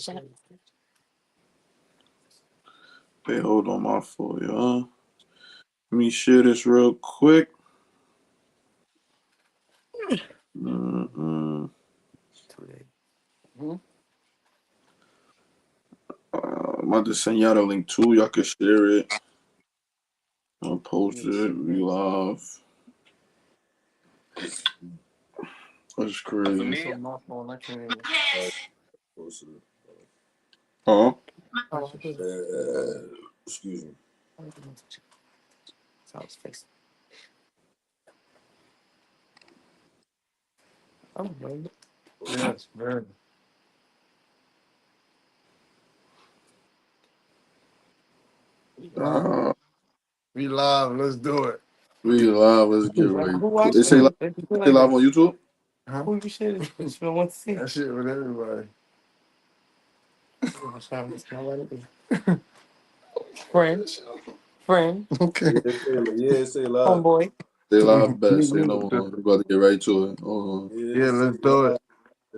chat. Hey, hold on my phone, y'all. Let me share this real quick. Mm-mm. I'm about to send y'all the link too. Y'all can share it. I'll post it. We live. That's crazy. It's on my phone. I can't even. Huh? Excuse me. Sounds fixed. I'm ready. Yes, very. Uh, We live. Let's do it. we live. Let's get ready. Who It say watching live, it? They feel it say like live that. on YouTube? Huh? Who you shit is? Which one wants to see? That shit with everybody. Friend. Friend. Okay. Say live. Homeboy. Say live best. Say no more. We about to get right to it. Hold on. Yeah, let's do it.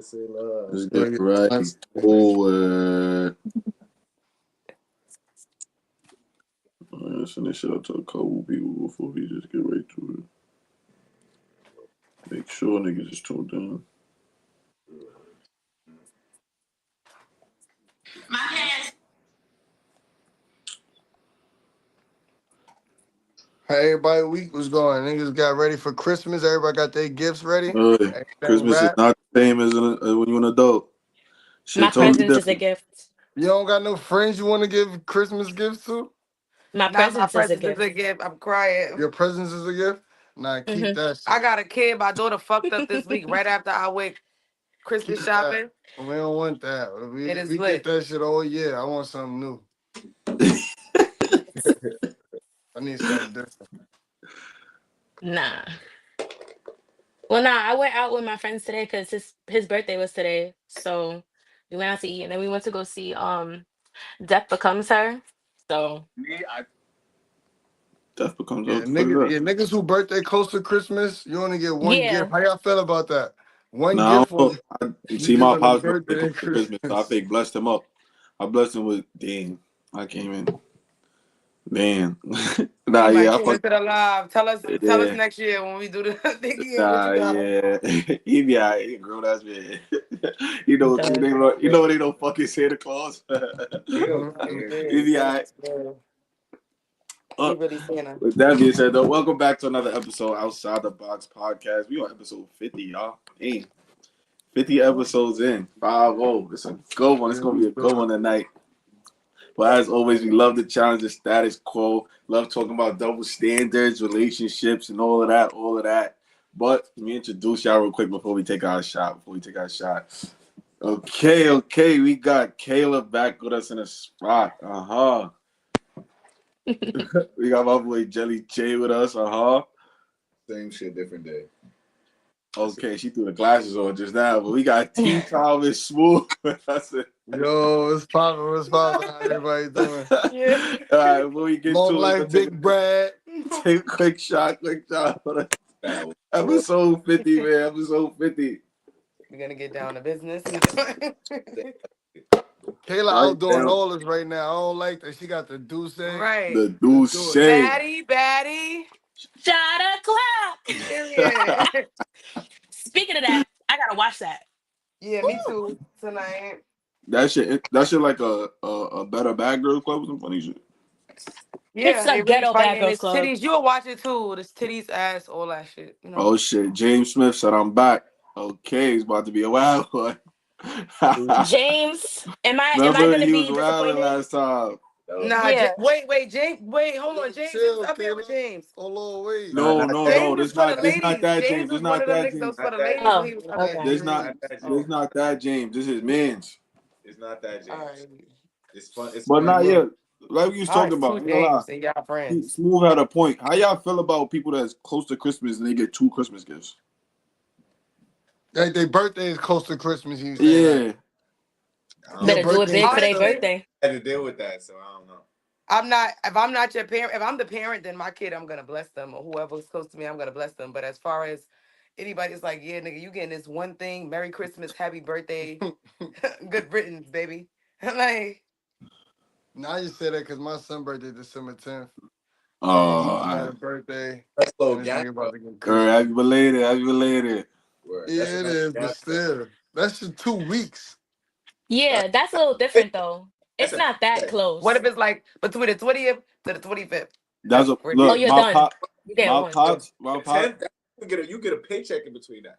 Say live. Let's get right to it. Send this shit out to a couple people before we just get right to it. Make sure niggas is tuned in. How everybody week was going? Niggas got ready for Christmas. Everybody got their gifts ready. Everything Christmas is wrapped. not the same as when you're an adult. My Shit totally presence is a different. gift. You don't got no friends you want to give Christmas gifts to? My Not my presence is a presence is gift. a gift. I'm crying. Your presence is a gift? Nah, keep Mm-hmm. that shit. I got a kid. My daughter fucked up this week right after I went Keep Christmas that. shopping. We don't want that. It is We get lit. that shit all year. I want something new. I need something different. Nah. Well, nah. I went out with my friends today because his birthday was today. So we went out to eat, and then we went to go see Death Becomes Her. So Death becomes Yeah, what the fuck is that? niggas who birthday close to Christmas, you only get one yeah. gift. How y'all feel about that? One Nah, I gift don't for know. you See, my giving a pops birthday birthday close and to Christmas, so I Christmas. think blessed him up. I blessed him with I came in. Man. Nah, He might yeah, I tune fuck. into the live. Tell us Yeah. next year when we do the thingy and what Nah, you got. yeah. He be alright. He a grown ass man. you know, Okay. you know they don't fucking Santa Claus. He don't Mhm. care. He be alright. He Uh, really Santa. with that being said, though, welcome back to another episode Outside the Box podcast. We on episode 50, y'all. Hey, 50 episodes in. 5-0. It's a good one. It's Yeah, going to we be a good still- one tonight. But as always, we love to challenge the status quo. Love talking about double standards, relationships, and all of that, all of that. But let me introduce y'all real quick before we take our shot. Okay. We got Kayla back with us in a spot. We got my boy Jelly J with us. Same shit, different day. Okay, she threw the glasses on just now, but we got T Tom and Smooth with us. Yo, it's poppin'. What's poppin'? How everybody doing? Yeah. All right, before we get Long to it, life, Big Brad. take a quick shot. That was Episode 50, man. Episode 50. We're gonna get down to business. Kayla Right out doing now, all this right now. I don't like that. She got the Douce. Right. the Let's dude do it. say. Baddie. Shot o'clock. Period. Speaking of that, I gotta watch that. Yeah, me too. Tonight. That shit like a better bad girl club or some funny shit. It's Yeah, a they really ghetto bad fighting. girls It's club. titties. You'll watch it too. It's titties, ass, all that shit. You know. Oh shit. James Smith said I'm back. Okay, it's about to be a wild one. James, am I Remember gonna he was be wilding disappointed? last time. Nah, Yeah. wait, James. Wait, hold on, James. It was Chill, up here with Kayla. James. Hold on, wait. nah, No, not no, that. no. James is This for the not ladies. that James James. was This one not of them that niggas that James. was for Not the that. ladies when Oh, he was Oh, okay. okay. Not that James. This not that James. This is Mans. It's not that All James. right. It's fun. It's But fun. not look. yet. Like we was All right, talking it's about. two I ain't gonna lie. James and y'all friends. Smooth had a point. How y'all feel about people that's close to Christmas and they get 2 Christmas gifts? Their birthday is close to Christmas. You saying that? Yeah. I Your Better don't do it birthday big is for their still. Honestly, birthday. had to deal with that, so I don't know. I'm not. If I'm not your parent, if I'm the parent, then my kid, I'm gonna bless them, or whoever's close to me, I'm gonna bless them. But as far as anybody's like, yeah, nigga, you getting this one thing. Merry Christmas, Happy Birthday, good riddance, baby. lying. Now you say that because my son's birthday December 10th. And he just had Oh, a birthday. That's a little And this gang, nigga though. about to get happy Christmas. belated, happy belated. Word. That's Yeah, it enough is, but gang, though. still. That's just 2 weeks. Yeah, that's a little different though. That's It's a not that paycheck. What close. if it's like between the 20th to the 25th? That's That's a pretty. Oh, look. you're My done. pop, You get my one. pops, my The pop. 10th, you get a paycheck in between that.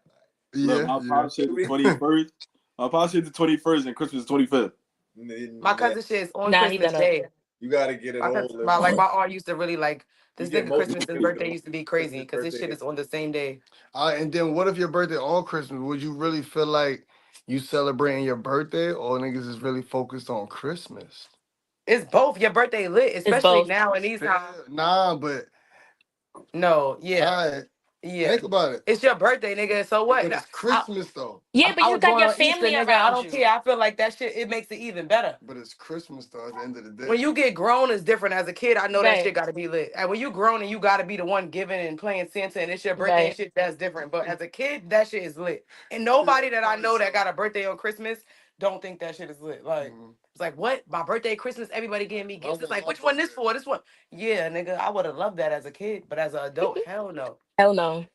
Look, Yeah, my yeah. pop said the Like, 21st. My pop said the 21st and Christmas 25th. My man, cousin shit is on Nah, he Christmas done up. Day. you gotta get it My all cousin, in one. my aunt used to really like You this get nigga most Christmas and you get birthday used to be crazy Christmas because his shit birthday. is on the same day. And then what if your birthday on Christmas? Would you really feel like you celebrating your birthday or niggas is really focused on Christmas? It's both. Your birthday lit, It's especially both. now in these times. Nah, but No, yeah, all right. yeah. Think about it. It's your birthday, nigga. So what? But it's I, Christmas though. Yeah, but I you was got born your on Easter, family nigga. I around don't you. care. I feel like that shit, it makes it even better. But it's Christmas though at the end of the day. When you get grown, it's different. As a kid, I know that shit Right, got to be lit. And when you grown and you got to be the one giving and playing Santa and it's your birthday and right. shit, that's different. But as a kid, that shit is lit. And Yeah, nobody that I probably know that so. got a birthday on Christmas don't think that shit is lit. Like, Mhm. it's like, what? My birthday, Christmas, everybody giving me I gifts. It's want like, my which one this birthday. for? This one. Yeah, nigga, I would have loved that as a kid. But as an adult, hell no. Hell no.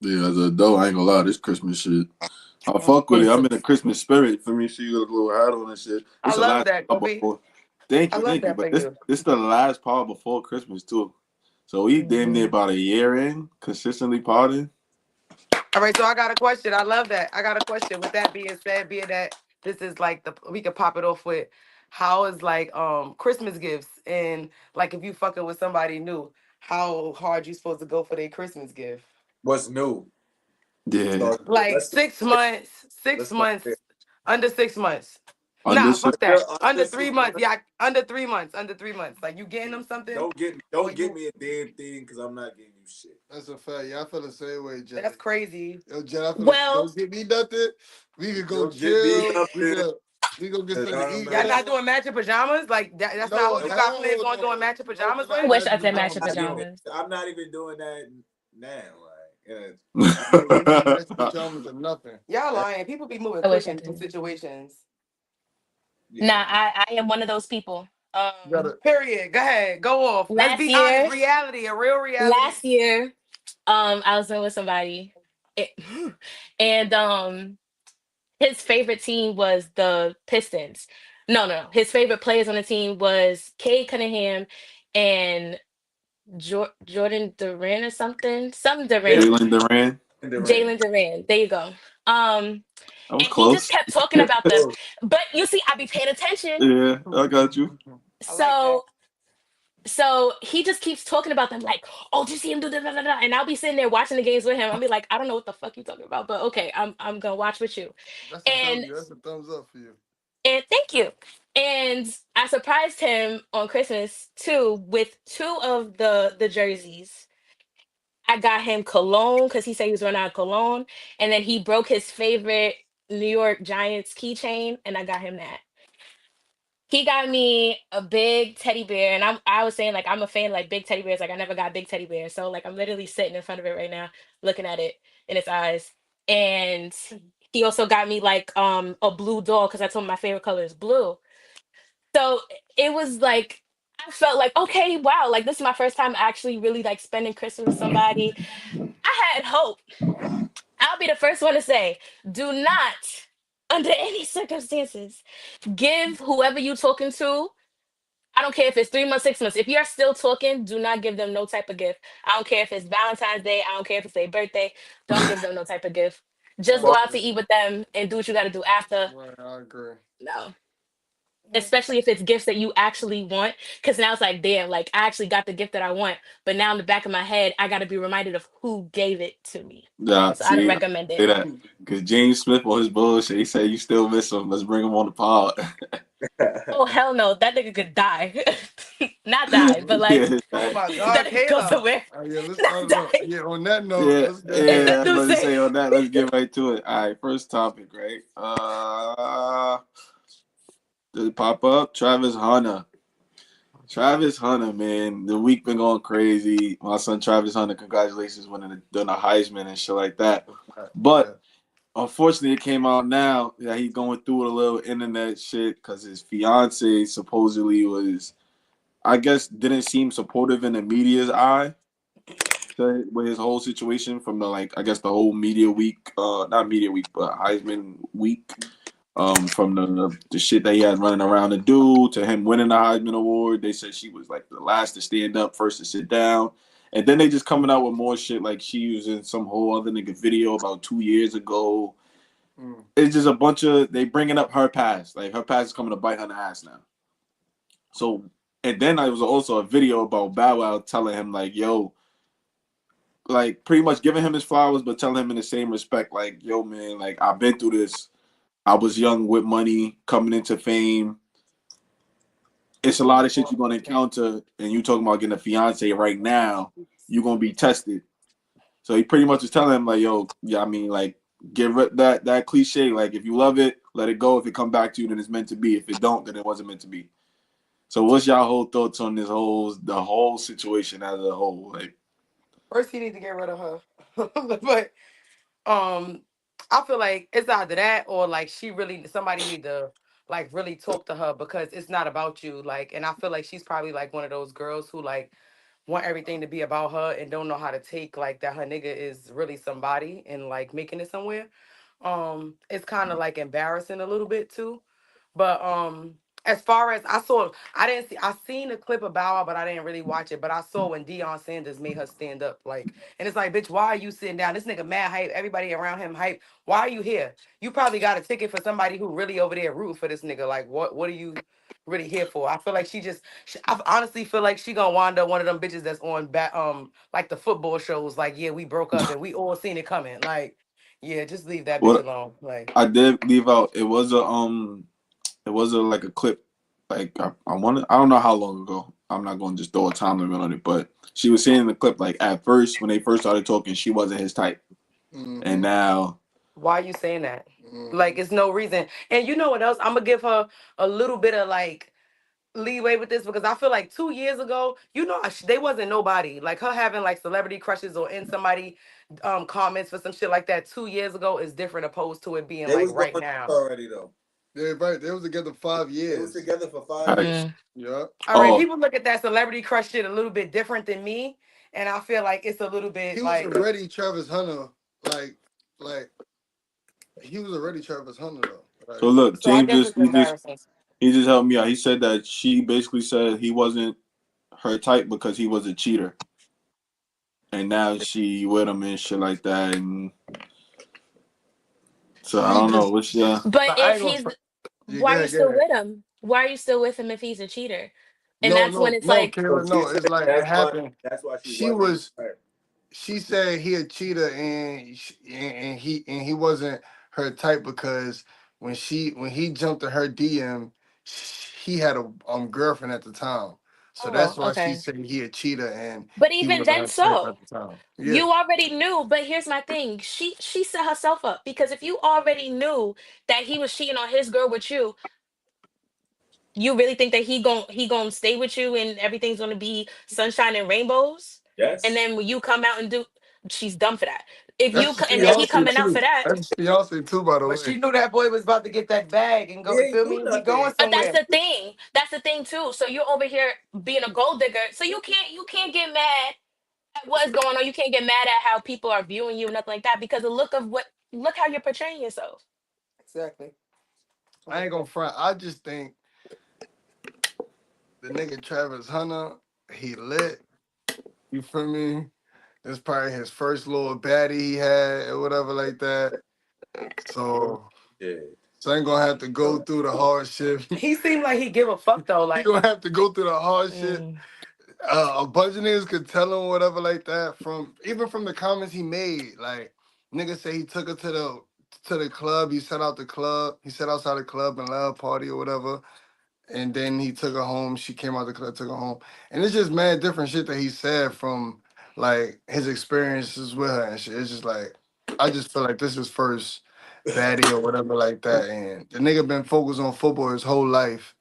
Yeah, as an adult, I ain't gonna lie. This Christmas shit, I fuck with it. I'm in the Christmas spirit. For me, see you got a little hat on and shit. I It's the love last that, part Goofy. before. Thank I you, love thank you. that But for this you. this the last part before Christmas too. So we damn near Mhm. about a year in consistently partying. All right, so I got a question. I love that. I got a question. With that being said, being that this is like the we could pop it off with how is like Christmas gifts and like if you fucking with somebody new, how hard you supposed to go for their Christmas gift? What's new? Yeah, Start. Like Let's start. 6 months, Let's six start months, there. under 6 months. under Nah, six. fuck that. Under Under six 3 months. months. Yeah, under 3 months. Under 3 months. Like you getting them something or Don't get you me a damn thing because I'm not getting you shit. That's a fact. Yeah, I feel the same way, that's Jay. crazy. Yo, Jay, I feel like Well, don't give me nothing. We could go Don't get me chill. nothing. We go get 'Cause something to I'm eat, Y'all not. not whatever. doing matching pajamas? Like that's not No, who you got plans hell on doing no. matching No, we're pajamas I not with? wish I matching said matching pajamas Not now. even. pajamas. I'm not even doing that now. Like, Yeah, we're not matching pajamas or nothing. Y'all yeah, lying. People be moving I quick wish I in did. situations. Nah, yeah. I am one of those people. You gotta. Period. Go ahead. Go off. Let's Last be honest. year, Reality. A real reality. last year, I was in with somebody, it, and his favorite team was the Pistons. No, no, no. His favorite players on the team was Cade Cunningham and Jordan Durant or something, some Durant, Jalen Duran. Durant. Jalen Durant. There you go. That was And he just close. kept talking about them. But you see, I be paying attention. Yeah, I got you. I like that. So so he just keeps talking about them like, oh, did you see him do da da da da? And I'll be sitting there watching the games with him. I'll be like, I don't know what the fuck you talking about, but okay, I'm gonna watch with you. That's a And W. That's a thumbs up for you. thank you. And I surprised him on Christmas too with two of the jerseys. I got him cologne because he said he was running out of cologne, and then he broke his favorite New York Giants keychain, and I got him that. He got me a big teddy bear, and I was saying like I'm a fan of like big teddy bears. Like I never got big teddy bears, so like I'm literally sitting in front of it right now, looking at it in its eyes. And he also got me like a blue doll because I told him my favorite color is blue. So it was like I felt like okay, wow, like this is my first time actually really like spending Christmas with somebody. I had hope. I'll be the first one to say, do not, under any circumstances, give whoever you talking to. I don't care if it's 3 months, 6 months. If you're still talking, do not give them no type of gift. I don't care if it's Valentine's Day. I don't care if it's their birthday. Don't give them no type of gift. Just I go Fuck. out to agree. eat with them and do what you got to do after. Right, I agree. No. Especially if it's gifts that you actually want. Because now it's like, damn, like I actually got the gift that I want. But now in the back of my head, I got to be reminded of who gave it to me. Yeah, So I don't see, I recommend say it. that because James Smith on his bullshit. He said you still miss him. Let's bring him on the pod. Oh, hell no. That nigga could die. Not die, but like, Yeah, Oh my that God, nigga go Kayla. somewhere. Yeah, let's Not start it up. die. Yeah, on that note, yeah, let's go yeah. ahead. I was about to Deuce. say on that. Let's get right to it. All right, first topic, right? Did it pop up? Travis Hunter. Travis Hunter, man, the week been going crazy. My son Travis Hunter, congratulations winning the Heisman and shit like that. Yeah. But unfortunately, it came out now that he's going through a little internet shit because his fiance supposedly was, I guess, didn't seem supportive in the media's eye with his whole situation from the like, I guess the whole media week, not media week, but Heisman week. From the shit that he had running around to do to him winning the Heisman Award, they said she was like the last to stand up, first to sit down, and then they just coming out with more shit like she was in some whole other nigga video about 2 years ago. Mm. It's just a bunch of they bringing up her past, like her past is coming to bite her in the ass now. So, and then I was also a video about Bow Wow telling him like, yo, like pretty much giving him his flowers, but telling him in the same respect, like, yo, man, like I've been through this. I was young with money, coming into fame. It's a lot of shit you're gonna encounter, and you talking about getting a fiance right now. You're gonna be tested. So he pretty much was telling him like, yo, yeah, I mean, like, get rid that cliche. Like, if you love it, let it go. If it come back to you, then it's meant to be. If it don't, then it wasn't meant to be. So what's y'all whole thoughts on the whole situation as a whole? Like, First, you need to get rid of her. But um, I feel like it's either that or like she really somebody need to like really talk to her because it's not about you. Like, and I feel like she's probably like one of those girls who like want everything to be about her and don't know how to take like that her nigga is really somebody and like making it somewhere. It's kind of like embarrassing a little bit too. But as far as I saw, I didn't see. I seen a clip of Bow Wow, but I didn't really watch it. But I saw when Deion Sanders made her stand up, like, and it's like, bitch, why are you sitting down? This nigga mad hype. Everybody around him hype. Why are you here? You probably got a ticket for somebody who really over there rooting for this nigga. Like, what are you really here for? I feel like I honestly feel like she gonna wind up one of them bitches that's on like the football shows. Like, yeah, we broke up and we all seen it coming. Like, yeah, just leave that bitch what alone. Like, I did leave out, it was a like a clip. Like I don't know how long ago. I'm not going to just throw a time limit on it, but she was saying in the clip like at first when they first started talking, she wasn't his type, and Mm-hmm. now why are you saying that? Mm-hmm. Like, it's no reason. And you know what else? I'm gonna give her a little bit of like leeway with this because I feel like 2 years ago, they wasn't nobody. Like her having like celebrity crushes or in somebody comments for some shit like that 2 years ago is different opposed to it being They like was right going now. already though. Yeah, right. They was together five They was years. together for 5 years. I, Mm. Yeah. All right, oh, people look at that celebrity crush shit a little bit different than me, and I feel like it's a little He bit was like already Travis Hunter. Like he was already Travis Hunter though. so Like look, so. I James guess just it's embarrassing. he just helped me out. He said that she basically said he wasn't her type because he was a cheater, and now she with him and shit like that, and so I she don't know. just. What's your But Like, I if ain't gonna. he's, Yeah, why go are you ahead, go still ahead. with him? Why are you still with him if he's a cheater? And No, that's when no, it's no, like, So Kayla. she No, it's said like it happened. that's why she She wasn't was. her. She said he a cheater and he wasn't her type because when he jumped to her DM, he had a girlfriend at the time. So that's oh, why she okay. said he a cheater and But he even wasn't then, her type at so the time. Yeah. you already knew. But here's my thing: she set herself up because if you already knew that he was cheating on his girl with you really think that he gon' stay with you and everything's gonna be sunshine and rainbows? And Yes. then when you come out and do, she's dumb for that. If That's his and then he fiance coming out too. for that. That's his fiance too, by the But she way. knew that boy was about to get that bag and He go. ain't Feel do me? He going nothing. But that's somewhere. the thing. That's the thing too. So you're over here being a gold digger. So you can't get mad at what's going on. You can't get mad at how people are viewing you, nothing like that, because the look how you're portraying yourself. Exactly. I ain't gonna front. I just think the nigga Travis Hunter, he lit. You feel me? This probably his first little baddie he had or whatever like that. So Yeah. so ain't gonna have to go through the hardship. He seemed like he give a fuck though. He Like gonna have to go through the hardship. Mm. A bunch of niggas could tell him whatever like that from even from the comments he made. Like niggas say he took her to the club. He set out the club. He set outside the club and love party or whatever. And then he took her home. She came out the club, took her home. And it's just mad different shit that he said from like his experiences with her and shit. It's just like I just feel like this is first baddie or whatever like that. And the nigga been focused on football his whole life.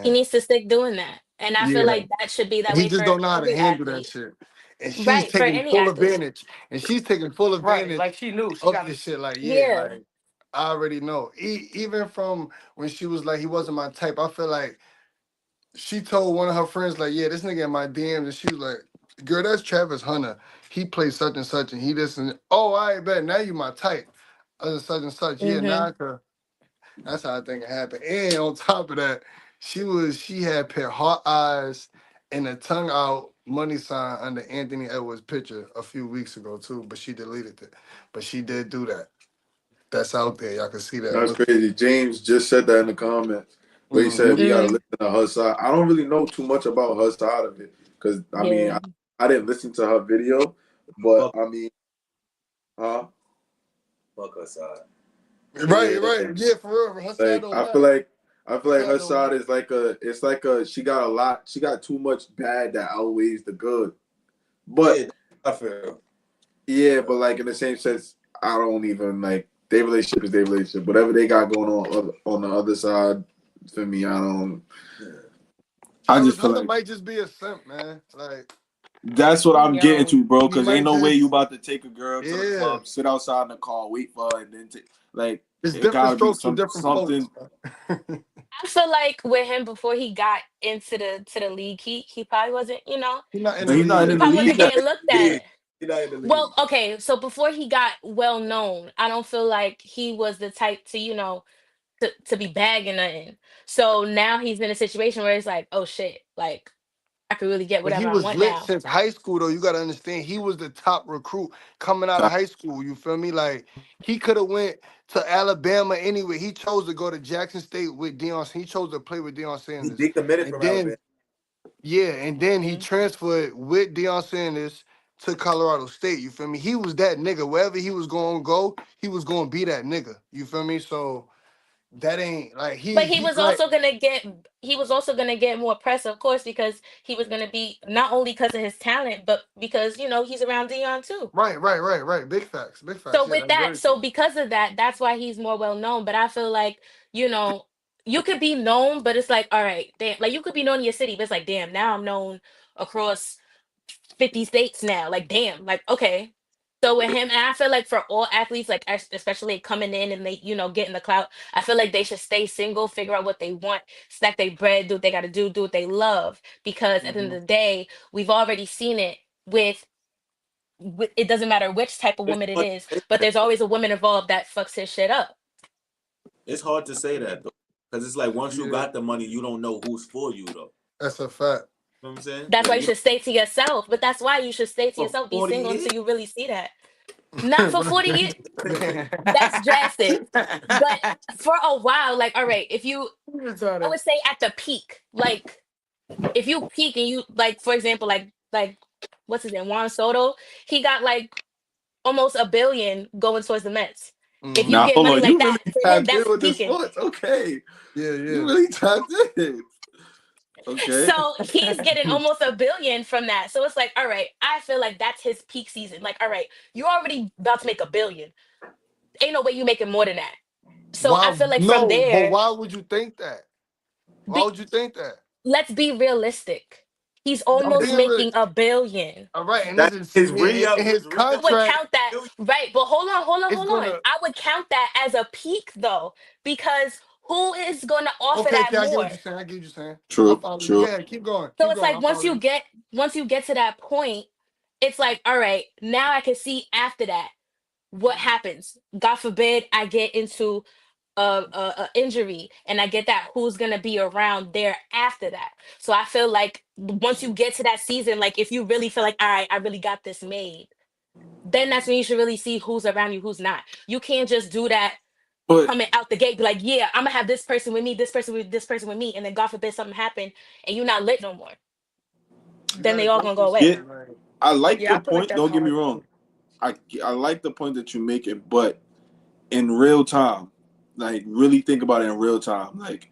He And needs to stick doing that. And I feel yeah, like that should be that he way just for don't know how to every handle that athlete. shit. and she's Right, for taking any full athlete. advantage, and she's taking full Right. advantage Like she knew she of got this shit. Like, yeah, Yeah. like I already know. Even from when she was like, he wasn't my type. I feel like she told one of her friends, like, yeah, this nigga in my DMs, and she was like, girl, that's Travis Hunter. He plays such and such, and he this and oh, I bet now you my type. Other such and such. Yeah, Mm-hmm. nah, that's how I think it happened. And on top of that, she had put heart eyes and a tongue out money sign under Anthony Edwards' picture a few weeks ago too, but she deleted it. But she did do that. That's out there. Y'all can see that. That's Look. crazy. James just said that in the comments. But he said we Mm-hmm. gotta Mm, listen to her side. I don't really know too much about her side of it because I mean yeah. I didn't listen to her video, but Fuck, I mean, huh? fuck her side. Right, Yeah, right. Yeah, for real. Her side like don't matter. I Her feel like side her don't side matter. is like it's like she got a lot. She got too much bad that outweighs the good. Yeah, But that's how I feel. yeah, but like in the same sense, I don't even like their relationship is their relationship. Whatever they got going on the other side, for me, I don't. Yeah. I Travis just feel Hunter like might just be a simp, man. Like that's what I'm getting Yo. to, bro. he Because ain't might no way you just, about to take a girl to the yeah. club, sit outside in the car, wait for her, and then take like It's it different gotta be strokes for different folks. something. Man. I feel like with him before he got into the league, he probably wasn't, He's not in No, the he's not he in league. the probably league wasn't He not yet. getting in looked the league. at. He not in the Well, league. okay, so before he got well known, I don't feel like he was the type to, to be bagging nothing. So now he's in a situation where it's like, oh shit, like I could really get But he whatever I was want lit now. since high school, though. You gotta understand, he was the top recruit coming out of high school. You feel me? Like he could have went to Alabama anyway. He chose to go to Jackson State with Deion. He chose to play with Deion He Sanders, decommitted and from Alabama. then yeah, and then he Mhm. transferred with Deion Sanders to Colorado State. You feel me? He was that nigga. Wherever he was going to go, he was going to be that nigga. You feel me? So that ain't like But he like he was also gonna get more press, of course, because he was gonna be not only because of his talent, but because he's around Dion too. right. Big facts, big facts. So Yeah, with that's that, very so true. because of that, that's why he's more well known. But I feel like, you know, you could be known, but it's like, all right, damn, like you could be known in your city, but it's like, damn, now I'm known across 50 states now. Like, damn, like, okay. So with him, and I feel like for all athletes, like especially coming in and they, getting the clout, I feel like they should stay single, figure out what they want, stack their bread, do what they got to do what they love. Because at the end Hmm. of the day, we've already seen it with it doesn't matter which type of It's woman it hard is, to say but that there's though. always a woman involved that fucks his shit up. It's hard to say that though, because it's like once you Yeah, got the money, you don't know who's for you though. that's a fact. You know what I'm saying? That's why Like you you know, should stay to yourself. But that's why you should stay to for yourself, be 40 single years. until you really see that. Not for But 40 years. That's drastic. But for a while, like, all right, if you, I retarded. would say at the peak, like, if you peak and you, like, for example, like, what's his name, Juan Soto, he got like almost a billion going towards the Mets. If you Hmm. Now get hold money on, like you really that, for him, tapped in that's with the peaking. sports. Okay, Yeah, you yeah. really tapped in. Okay, So he's getting almost a billion from that. So it's like, all right, I feel like that's his peak season. Like, all right, you're already about to make a billion. Ain't no way you making more than that. So I Why? feel like from No, but there, why would you think that? Why be, would you think that? let's be realistic. He's I'm almost being real. making a billion. All right, and that this is his in his I would contract. count that, right? But It's hold on. gonna. I would count that as a peak though, because who is gonna offer Okay, that okay, I get what more? you're saying. I get what you're saying. I true, follow you. true. Yeah, keep going, So keep it's going. like I follow you. once you get to that point, it's like, all right, now I can see after that what happens. God forbid I get into a injury and I get that, who's gonna be around there after that. So I feel like once you get to that season, like if you really feel like, all right, I really got this made, then that's when you should really see who's around you, who's not. You can't just do that But coming out the gate, be like, yeah, I'm gonna have this person with me, this person with this person with me, and then God forbid something happen and you're not lit no more. You Then gotta they all go gonna go through away. yeah, something like. I like Yeah, your I feel like point. that's Don't get me hard wrong. too. I like the point that you make it, but in real time, like really think about it in real time. Like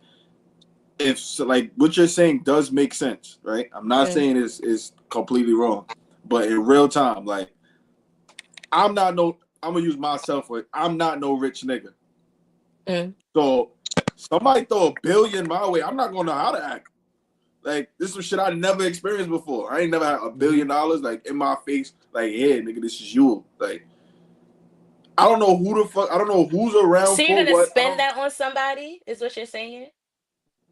if like what you're saying does make sense, right? I'm not Mm, saying it's completely wrong, but in real time, like I'm not no. I'm gonna use myself for it. I'm not no rich nigga. mm. So somebody throw a billion my way, I'm not gonna know how to act. Like this is some shit I never experienced before. I ain't never had $1 billion Mhm. like in my face. Like, yeah, nigga, this is you. Like, I don't know who the fuck. I don't know who's So around you're for gonna what. I spend don't. that on somebody, is what you're saying?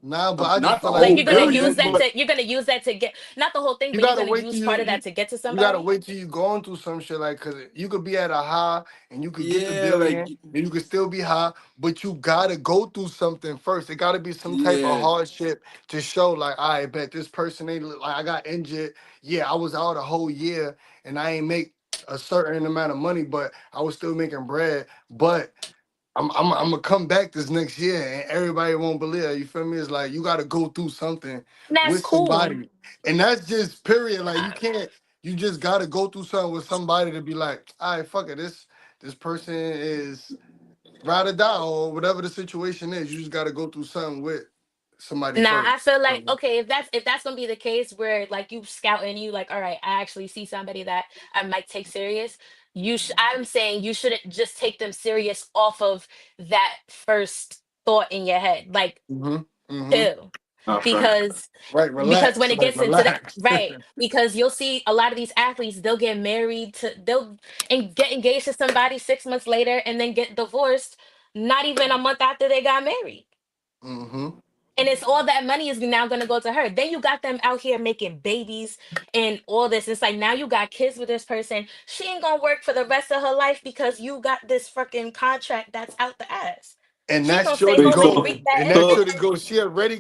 Nah, but I just Not the feel like Like whole you you're gonna gotta use go billion, that through. but to you're gonna use that to get not the whole thing, You but you're gotta gonna wait till use part of that you to get to you gotta somebody. wait till you going through some shit like cause you could be at a high and you could get the yeah, like billion and you could still be high, but you gotta go through something first. It gotta be some type of yeah, hardship to show like I bet this person ain't like I got injured. Yeah, I was out a whole year and I ain't make a certain amount of money, but I was still making bread. But I'm gonna come back this next year and everybody won't believe it. You feel me? It's like you gotta go through something And that's with cool. somebody. And that's just period. Like you can't you just gotta go through something with somebody to be like, all right, fuck it. This person is ride or die or whatever the situation is. You just gotta go through something with somebody Nah, I first. feel like okay, if that's gonna be the case where like you scout and you like, all right, I actually see somebody that I might take serious. I'm saying you shouldn't just take them serious off of that first thought in your head. Like, Mm-hmm. Mm-hmm. chill. not fact. Because Right, when relax. it Like gets into that, relax. right, because you'll see a lot of these athletes, they'll get married to they'll and get engaged to somebody 6 months later and then get divorced not even a month after they got married. Mm-hmm. And it's all that money is now going to go to her. Then you got them out here making babies and all this. It's like now you got kids with this person. She ain't going to work for the rest of her life because you got this freaking contract that's out the ass. And She that going to stay shorty Wait, home and so reap go, that and that egg. so shorty go. She already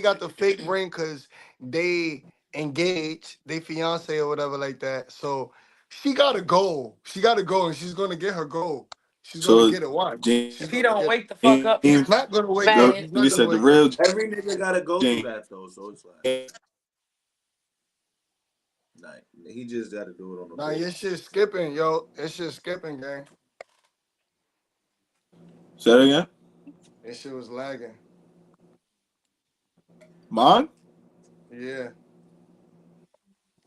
got the fake ring because they engaged, they fiance or whatever like that. So she got a goal. She got a goal, and she's gonna get her goal. She's gonna so get it. Watch. She's If he gonna don't get it. wake the fuck up, He's James, not gonna wake up. Right. He's you not gonna said the wake up. real Every nigga gotta go through James. that though, so it's like he just gotta do it on the Nah, board. your shit skipping, yo. Your shit skipping, gang. Say that again. Your shit was lagging. Mine? Yeah.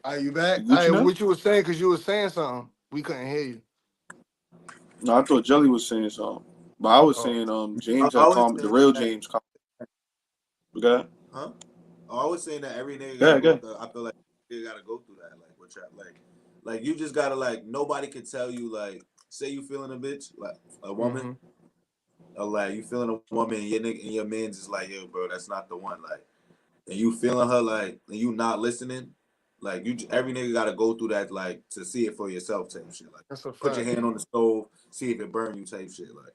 Are you back? You Gucci now? What you was saying? Cause you was saying something. We couldn't hear you. No, I thought Jelly was saying something, but I was Oh. saying I James had always calm the say real that, James. We got huh? I always saying that every nigga go gotta ahead, go go ahead. through. I feel like you gotta go through that. Like what you like you just gotta like nobody can tell you like say you feeling a bitch like a woman Mm-hmm. or like you feeling a woman and your nigga and your man's just like yo bro that's not the one like and you feeling her like and you not listening like you every nigga gotta go through that like to see it for yourself type shit like That's a put your fact. hand on the stove see if it burn you type shit like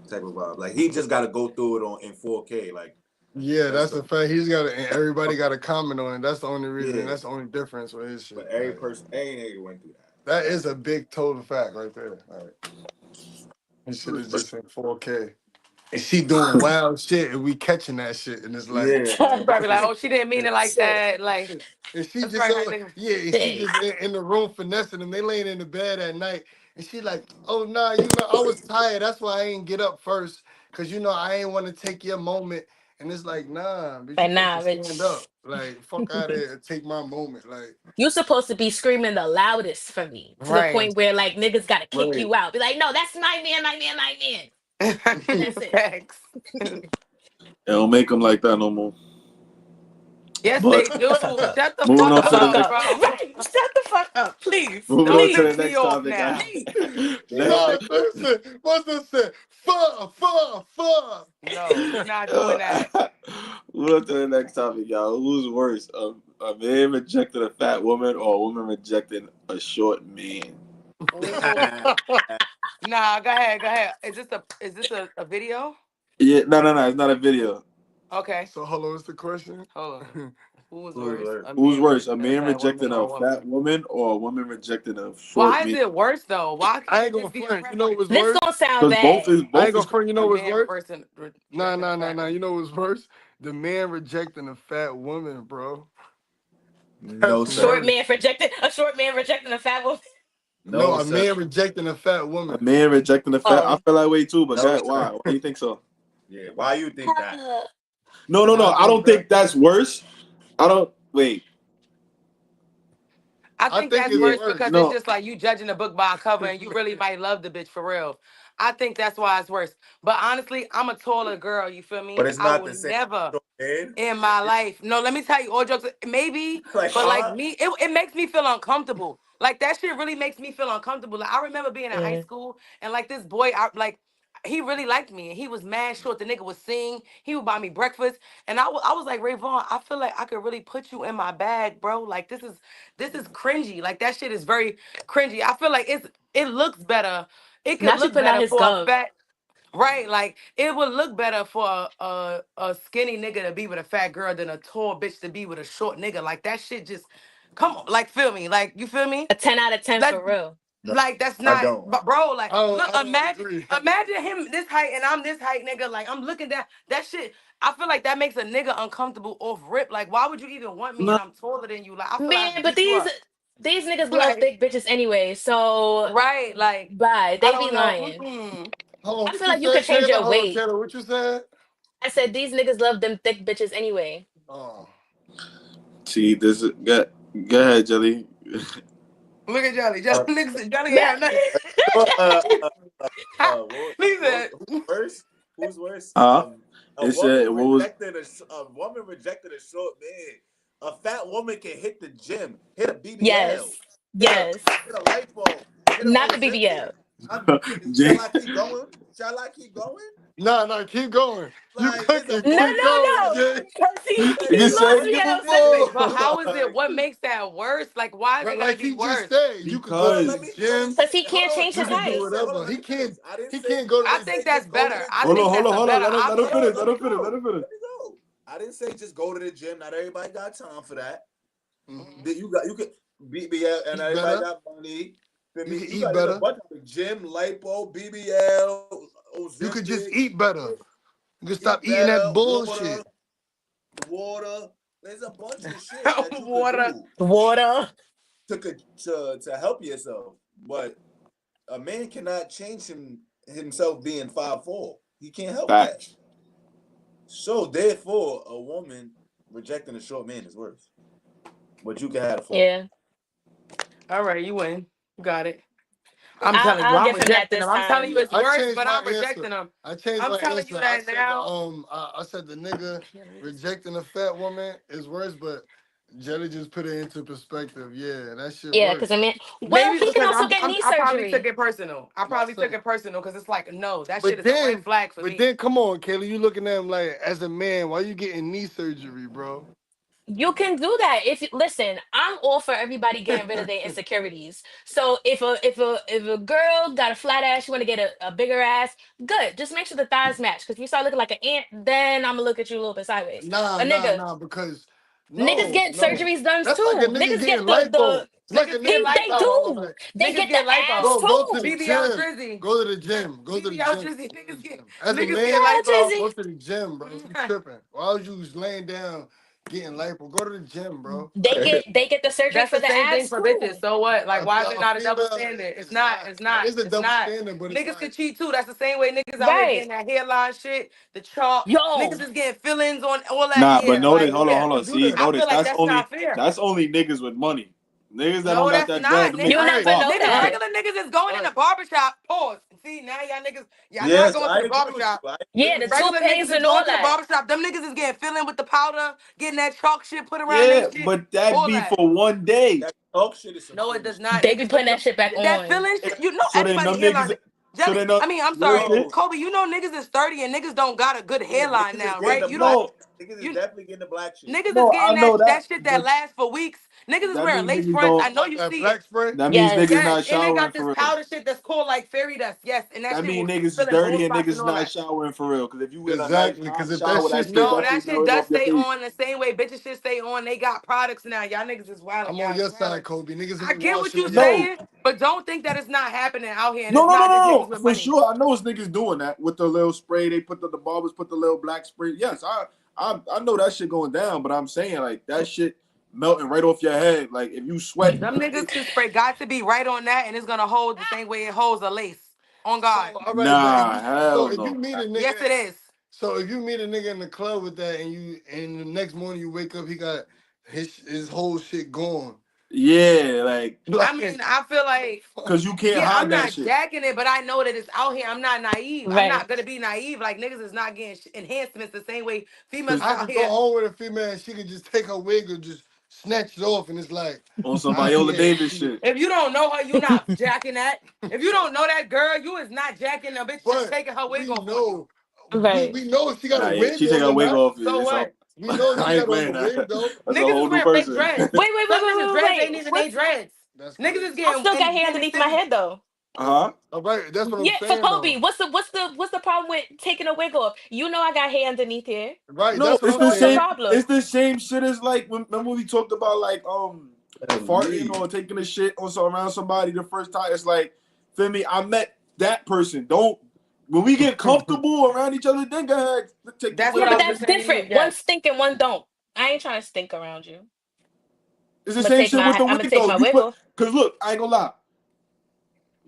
type of vibe like he just gotta go through it on in 4K like Yeah, that's that's the a fact. He's got to, and everybody got to comment on it. That's the only reason. yeah That's the only difference with his but shit. every Like person every nigga went through that. that is a big total fact right there. Like his shit is just in 4K, and she doing wild shit, and we catching that shit, and it's like, Yeah, she like probably like, oh, she didn't mean it like Shit. that. Like and she that's just probably how so nigga. yeah, and she Shit. just in the room finessing them. They laying in the bed at night, and she like, oh nah, you know I was tired. That's why I ain't get up first, cause you know I ain't want to take your moment. And it's like, nah, bitch, you But supposed to nah, stand bitch. up. Like, fuck out of here and take my moment. Like, You supposed to be screaming the loudest for me to the Right. point where like niggas gotta kick right. you out. Be like, no, that's my man, my man, my man. That's it. Facts. It don't make them like that no more. Yes, But they Shut the fuck do. up. Shut the moving Shut fuck the on to the fuck up, next, up. bro. Right. Shut the fuck up, please. moving on Don't to the piss Please. me next off topic, guys. now. Please. next, No, listen. What's this say? Fuck. No, we not doing that. moving on to the next topic, y'all. Who's worse, a man rejecting a fat woman or a woman rejecting a short man? Ooh. Nah, go ahead, go ahead. Is this a video? Yeah, no, it's not a video. Okay, So hold on, what's the question? hold on. Who was who's worse? worse? A Who's man worse, a rejecting a man fat woman rejecting or a a woman? fat woman or a woman rejecting a short Why is man? it worse though? Why can't I it ain't gonna just be a front. You know what's preference? This worse? don't sound Because bad. I ain't gonna both is front. You know A what's man worse? Nah, rejecting a nah, nah, fat nah. woman. You know what's worse? The man rejecting a fat woman, bro. No That's sir, worse. A short man rejecting a fat woman. No, no a sir, man rejecting a fat a woman. man rejecting a fat. I Oh. feel that way too, but no God, sir. why? Why do you think so? Yeah, why you think that? No. Why I I think don't that? think that's worse. I don't wait. I I think think that's it's Yeah, worse worse. because it's no. just like you judging a book by a cover and you really might love the bitch for real. I think that's why it's worse. But honestly, I'm a taller girl. You feel But me? it's I not will the same, never man. in my life. No, let me tell you, all jokes, maybe, Like, but like huh? me, it makes me feel uncomfortable. Like that shit really makes me feel uncomfortable. Like I remember being in high Yeah. school and like this boy, he really liked me and he was mad short. The nigga would sing, he would buy me breakfast, and I was like, Ray Vaughn, I feel like I could really put you in my bag, bro. Like this is cringy. Like that shit is very cringy. I feel like it looks better. It could Not you look putting out better his for a gov. fat. Right, like it would look better for a skinny nigga to be with a fat girl than a tall bitch to be with a short nigga. Like that shit just come on, like feel me, like you feel me? A 10 out of 10 Like for real. No, that's I not, don't. but bro, like look, I don't imagine agree. imagine him this height and I'm this height, nigga. Like I'm looking down that shit. I feel like that makes a nigga uncomfortable off rip. Like why would you even want me and No, I'm taller than you? Like I feel like I Man, could but beat you up. these niggas love Like thick bitches anyway. So right, like bye. I They be don't know. lying. Mm-mm. Hold on, I what feel you like you said, could change Kayla? your Hold on, weight. Kayla, what you said? I said these niggas love them thick bitches anyway. Oh. see, this is go ahead, Jelly. Look at Jelly. Jelly Uh, niggas Jelly ain't Man. have nothing. so, what Lisa. who's worse? Who's worse? Huh? It said what was A woman rejected a short man. A fat woman can hit the gym, hit a BBL, Yes. hit a Yes. hit a lipo, hit a Not the Ozempic. BBL. I'm shall Jay? I keep going? Shall I keep going? Nah, nah, keep going. You Like there's a cooking. No, bunch Keep of going, no, no. Jay. Cause he You there's a loves say me bunch at of Keep Ozempic. But going. how is it? like What makes that worse? Like, why is But it gotta like be he just worse? said, you could go no, to because the gym. Cause he hold can't on, change You his could I do didn't height. say hold whatever. on, let me finish. I didn't He say can't go to I I didn't the think say that's just go to better. the I hold gym. on, think hold that's on, a hold on. better Let him option. finish. Let Let me him finish. Let go. him finish. Let me go. I didn't say just go to the gym. Not everybody got time for that. Mhm. You could BBL and Eat everybody better. got money. Feel You me? can You eat got there's a better. bunch of gym, lipo, BBL, You could just Ozempic, eat better. You can stop eat eating that better, water, bullshit. water. There's a bunch of shit that you could Water. do Water. to help yourself. But a man cannot change himself being 5'4". He can't help that. Facts. So therefore, a woman rejecting a short man is worse. But you can have a fall. Yeah. All right, you win. You got it. I'm I'll telling you, I'll I'm give him that rejecting this them. I'm telling time. you it's I worse, changed but my I'm answer. rejecting them. I changed I'm my telling you answer. I that said now. I said the nigga rejecting a fat woman is worse, but Jelly just put it into perspective. Yeah, that shit Yeah, because I worse. mean, well, Maybe it's he can because also get knee I probably took surgery. it personal. I My probably took son. it personal because it's like, no, that shit But is a red then, flag for but me. then, come on, Kayla, you looking at him like, as a man, why you getting knee surgery, bro? You can do that if listen. I'm all for everybody getting rid of their insecurities. So if a girl got a flat ass, you want to get a bigger ass, good. Just make sure the thighs match. Because if you start looking like an ant, then I'm gonna look at you a little bit sideways. Nah, But nah, nigga, nah, because niggas no, get no. surgeries done That's like a too. nigga Niggas get getting lipo. It's like a Niggas get nigga they nah, nah, lipo. nah, do. nah. They Niggas get the get lipo. ass Go to the too. BBL gym. Drizzy. Go to the gym. Go to the BBL gym. Drizzy. Go to the Niggas get gym. As a niggas get man, Yeah, lipo. Drizzy. go to the gym, bro. You tripping. Why was you just laying down getting lipo? Go to the gym, bro. They get the surgery That's for the the same thing abs for bitches. too. So what? Like, why is it A not a double female standard? It's is not. not. It's That not. is a It's double not. standard, but it's Niggas like, could cheat too. That's the same way niggas out here Right. getting that hairline shit, the chalk. Niggas Yo, is getting fillings on all that. Nah, but Yeah, notice, like, no, you yeah. hold on. can do See, that. I notice feel like that's not fair. that's only niggas with money. Niggas that don't No, got that's that bread, not. them you niggas Right, never fucked. know Niggas, that. right, regular niggas is going in the right. barbershop. Pause. See, now y'all not Yes, going to I the agree with barbershop. you. I agree Yeah, the with you. Regular niggas toupees is and going all to the that. barbershop. Them niggas is getting filling with the powder, getting that chalk shit put around they Yeah, shit. but that All be that. for one day. That talk shit is some No, it funny does shit. not. They They be just putting put that shit back that on. feeling. You know, So then everybody them niggas, hairline. so Jelly. then them I mean, I'm real sorry, shit. No, Kobe. You know, niggas is 30 and niggas don't got a good yeah, hairline niggas is now, getting right? the You know, black. No, Niggas is you definitely getting the black shit. niggas is no, I getting know that that, shit that but lasts for weeks. Niggas is that wearing means lace niggas fronts. I don't. know you That see it. black spray. That means niggas Yes. Yes, not and they showering got this for real. powder shit that's called like fairy dust. Yes, and that That shit means will niggas is fill in bald dirty and spots niggas and is all not that. showering for real. Because if you in a nice Exactly, hot because if that shower, that shit shit No, start, definitely that shit melting does off your stay face. on the same way bitches shit stay on. They got products now. Y'all niggas is wilding. I'm on Y'all your is side, wilding. Kobe. Niggas I ain't get what washing you their hands. No, saying, but don't think that it's not happening out here, and no, it's no, no, not just no, niggas no. with For money. sure, I know it's niggas doing that with the little spray. They put the barbers put the little black spray. Yes, I know that shit going down. But I'm saying like that shit melting right off your head. Like if you sweat, Them niggas can spray. Got to be right on that, and it's gonna hold the same way it holds a lace. On So God. all right, but nah, hell if you no. meet a Yes, nigga, it is. so if you meet a nigga in the club with that, and the next morning you wake up, he got his whole shit gone. Yeah, like I mean, I feel like, because you can't yeah, I'm hide that not shit jacking it, but I know that it's out here. I'm not naive. I'm Right. not gonna be naive. Like niggas is not getting enhancements the same way females because is I out could go here. home with a female and she could just take her wig or just snatch it off, and it's like, on some Viola yeah, Davis she. shit. If you don't know her, you not jacking that. If you don't know that girl, you is not jacking the bitch just But taking her wig we off on you. know, we Right. we know if she got a Nah, yeah, wig she take on her or wig not. off. So It's all. what? We know if she I ain't got on the playing wig that. though. That's a Niggas whole is new wearing fake person. dreads. Wait, wait, wait, Some wait, niggas wait, wait, dreads ain't wait. even they What's dreads. That's Niggas is crazy. I still got getting hair getting underneath my extensions. head though. Huh? All right, that's what I'm Yeah, for saying Kobe, though. what's the problem with taking a wig off? You know I got hair underneath here. Right, No, that's what it's I'm So the what's the saying. same. problem? It's the same shit as like when remember we talked about like That's farting me. or taking a shit on so around somebody the first time. It's like, feel me? I met that person. Don't when we get comfortable around each other, then go ahead take the That's Yeah, what wig I but was off. just that's saying to you. different. One Yes. stink and one don't. I ain't trying to stink around you. It's the same shit with the I'm gonna wig take though. my You wig put off. because look, I ain't gonna lie.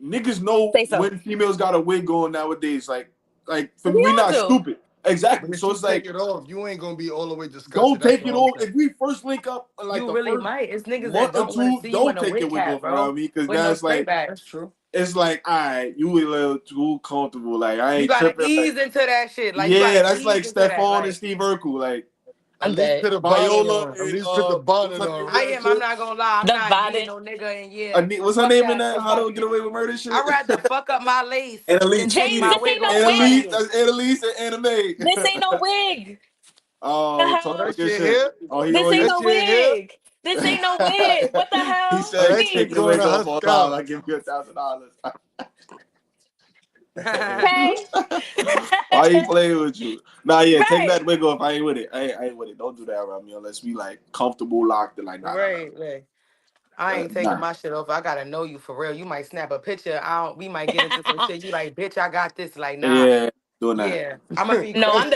Niggas know Say so. when females got a wig on nowadays. Like for me, We we all not do. stupid. But Exactly. if So you it's take like it off, you ain't gonna be all the way don't disgusted. That's take what it I'm off. saying. If we first link up, like You the really first might. It's niggas that month or don't want to two, see you in don't a take your wig wig cap, off bro. around me because With now no straight back. That's true. it's like, all right, you a little too comfortable. Like I You ain't gotta tripping. Like ease into that shit. Like you yeah, gotta that's ease like into that. Stephon and Like Steve Urkel. Like At I'm least dead. put a bonnet Viola on. At and least put the what's bonnet her on, name in I right? that am. I'm shit? not gonna lie. I'm The not being body. no nigga. And yeah, What's her fuck name in that. that? Cause How fuck. to Get Away with Murder shit? I'd rather fuck up my lace And at than least take James, my this Annie, wig ain't no off in front of Annalise, wig. you. that's Annalise and Anime. This ain't no wig. The Oh, Oh, talk hell? that good shit shit. here? Oh, he This on ain't you. That no shit here? wig. This ain't no wig. What the He hell? Oh, said, that "Take shit Please. your going wig to off her all time. scalp. I give you $1,000." Okay. Why he playing with you? Nah, yeah, take Right. that wig off. I ain't with it. I ain't with it. Don't do that around me unless we like comfortable, locked, and like, nah. Right, right. I ain't taking Nah. my shit off. I gotta know you for real. You might snap a picture. I don't. We might get into some shit. You like, bitch, I got this. Like, nah. Yeah, doing that. Yeah, I'm gonna be No, cool. I'm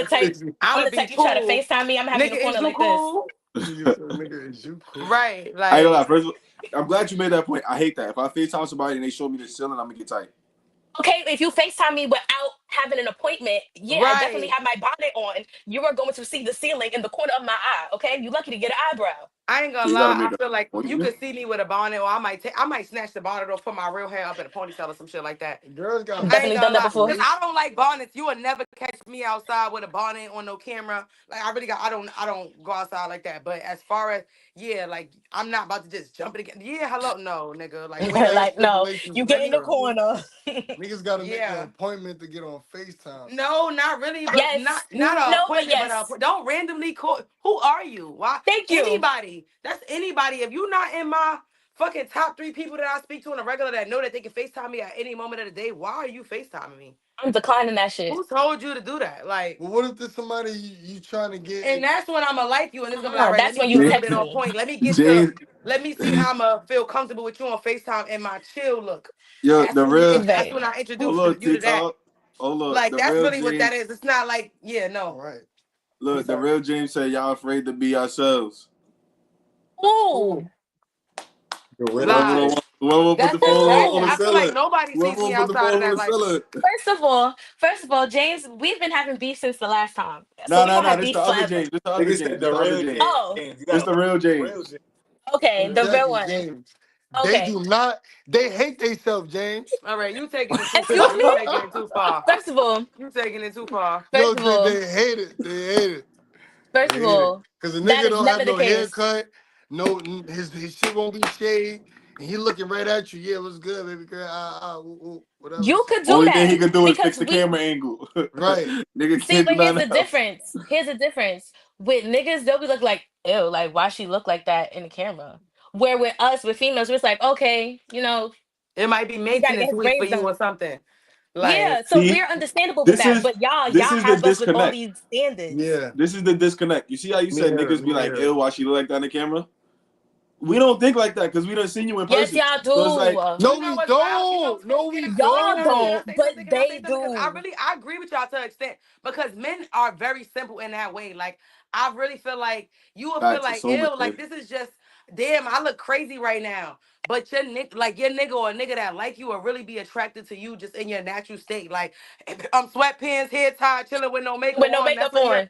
I'm gonna the be type you try to cool. FaceTime me, I'm gonna have you Nigga, in the corner is you like this. cool? Nigga said, nigga, is you cool? Right, I ain't gonna lie. like, First of all, I'm glad you made that point. I hate that. If I FaceTime somebody and they show me the ceiling, I'm gonna get tight. Okay, if you FaceTime me without having an appointment, yeah, I definitely right. have my bonnet on. You are going to see the ceiling in the corner of my eye. Okay, you lucky to get an eyebrow. I ain't So gonna you gotta lie. make I an feel like you appointment. could see me with a bonnet, or I might snatch the bonnet off, put my real hair up in a ponytail or some shit like that. Girls I've got I ain't definitely plenty done gonna that lie, of before. cause ways. I don't like bonnets. You would never catch me outside with a bonnet on no camera. Like I really got, I don't go outside like that. But as far as yeah, like I'm not about to just jump it again. Yeah, hello, no, nigga. Like Niggas wait, got Like, no, stipulations you with get let in me the girls. cool. corner. Niggas got to make an Yeah. appointment to get on FaceTime. No, not really, but Yes. not a No, but appointment, but yes. don't randomly call. Who are you? Why Thank you. anybody? That's anybody. If you're not in my fucking top three people that I speak to on a regular that know that they can FaceTime me at any moment of the day, why are you FaceTiming me? I'm declining that shit. Who told you to do that? Like, But what if there's somebody you trying to get and in? that's when I'm gonna like you, and it's gonna be like, all right, let That's me when get you a little James, bit text on me. point. Let me get to, James, let me see how I'm gonna feel comfortable with you on FaceTime and my chill look. yo, That's the when you. real. That's Right. when I Hold introduce on, you to that. TikTok. Hold on, Like, the that's real really what that James. is. It's not like, yeah, no. Right. I'm Look, the sorry. real James said y'all afraid to be ourselves. Ooh. Who The real Whoever the lies? J. one, whoever put the That's phone incorrect. on the Ooh. I feel like ceiling. nobody sees Whoever me put the outside of phone on that. the Like, ceiling. First of all, James, we've been having beef since the last time. So No, we're no, gonna no. have This beef the other forever. James. This the other Nigga James. said This the the other real James. Oh, James. You This gotta the real the real James. James. okay, the real Exactly, one. James. They Okay. do not. They hate themselves, James. all right, you taking it too Excuse far. me? You taking it too far. First of all, You taking it too far. No, first of they, all, they hate it. They hate it. first They of hate it. all, Cause the that nigga is don't have never the no case. haircut. No, his shit won't be shaved, and he looking right at you. Yeah, what's good, baby girl? Whatever. You could do Only thing that he could do is because fix the we camera angle. Right. Nigga see, can't do but here's nothing the else. difference. Here's the difference. With niggas, they'll be looking like, ew, like why she look like that in the camera? Where with us, with females, we're just like, okay, It might be he gotta get maintenance his week for braids you done. or something. Like, Yeah, so See, we're understandable with this that. is But y'all this is the have us with all disconnect. these standards. Yeah. This is the disconnect. You see how you Me said here. niggas be Me like, here. "Ew, why she look like that on the camera?" We don't think like that because we don't seen you in Yes, person. y'all So it's like, do. you No, know we what's wild? You know don't. what's crazy? No, we Y'all Can I don't. don't, say but something? Can I say they something? Because do. I agree with y'all to an extent. Because men are very simple in that way. Like, I really feel like you will feel facts is like, so much ew, like better. this is just, damn, I look crazy right now. But your nigga or a nigga that like you will really be attracted to you just in your natural state. Like, sweatpants, hair tied, chilling with no makeup With no on. makeup on.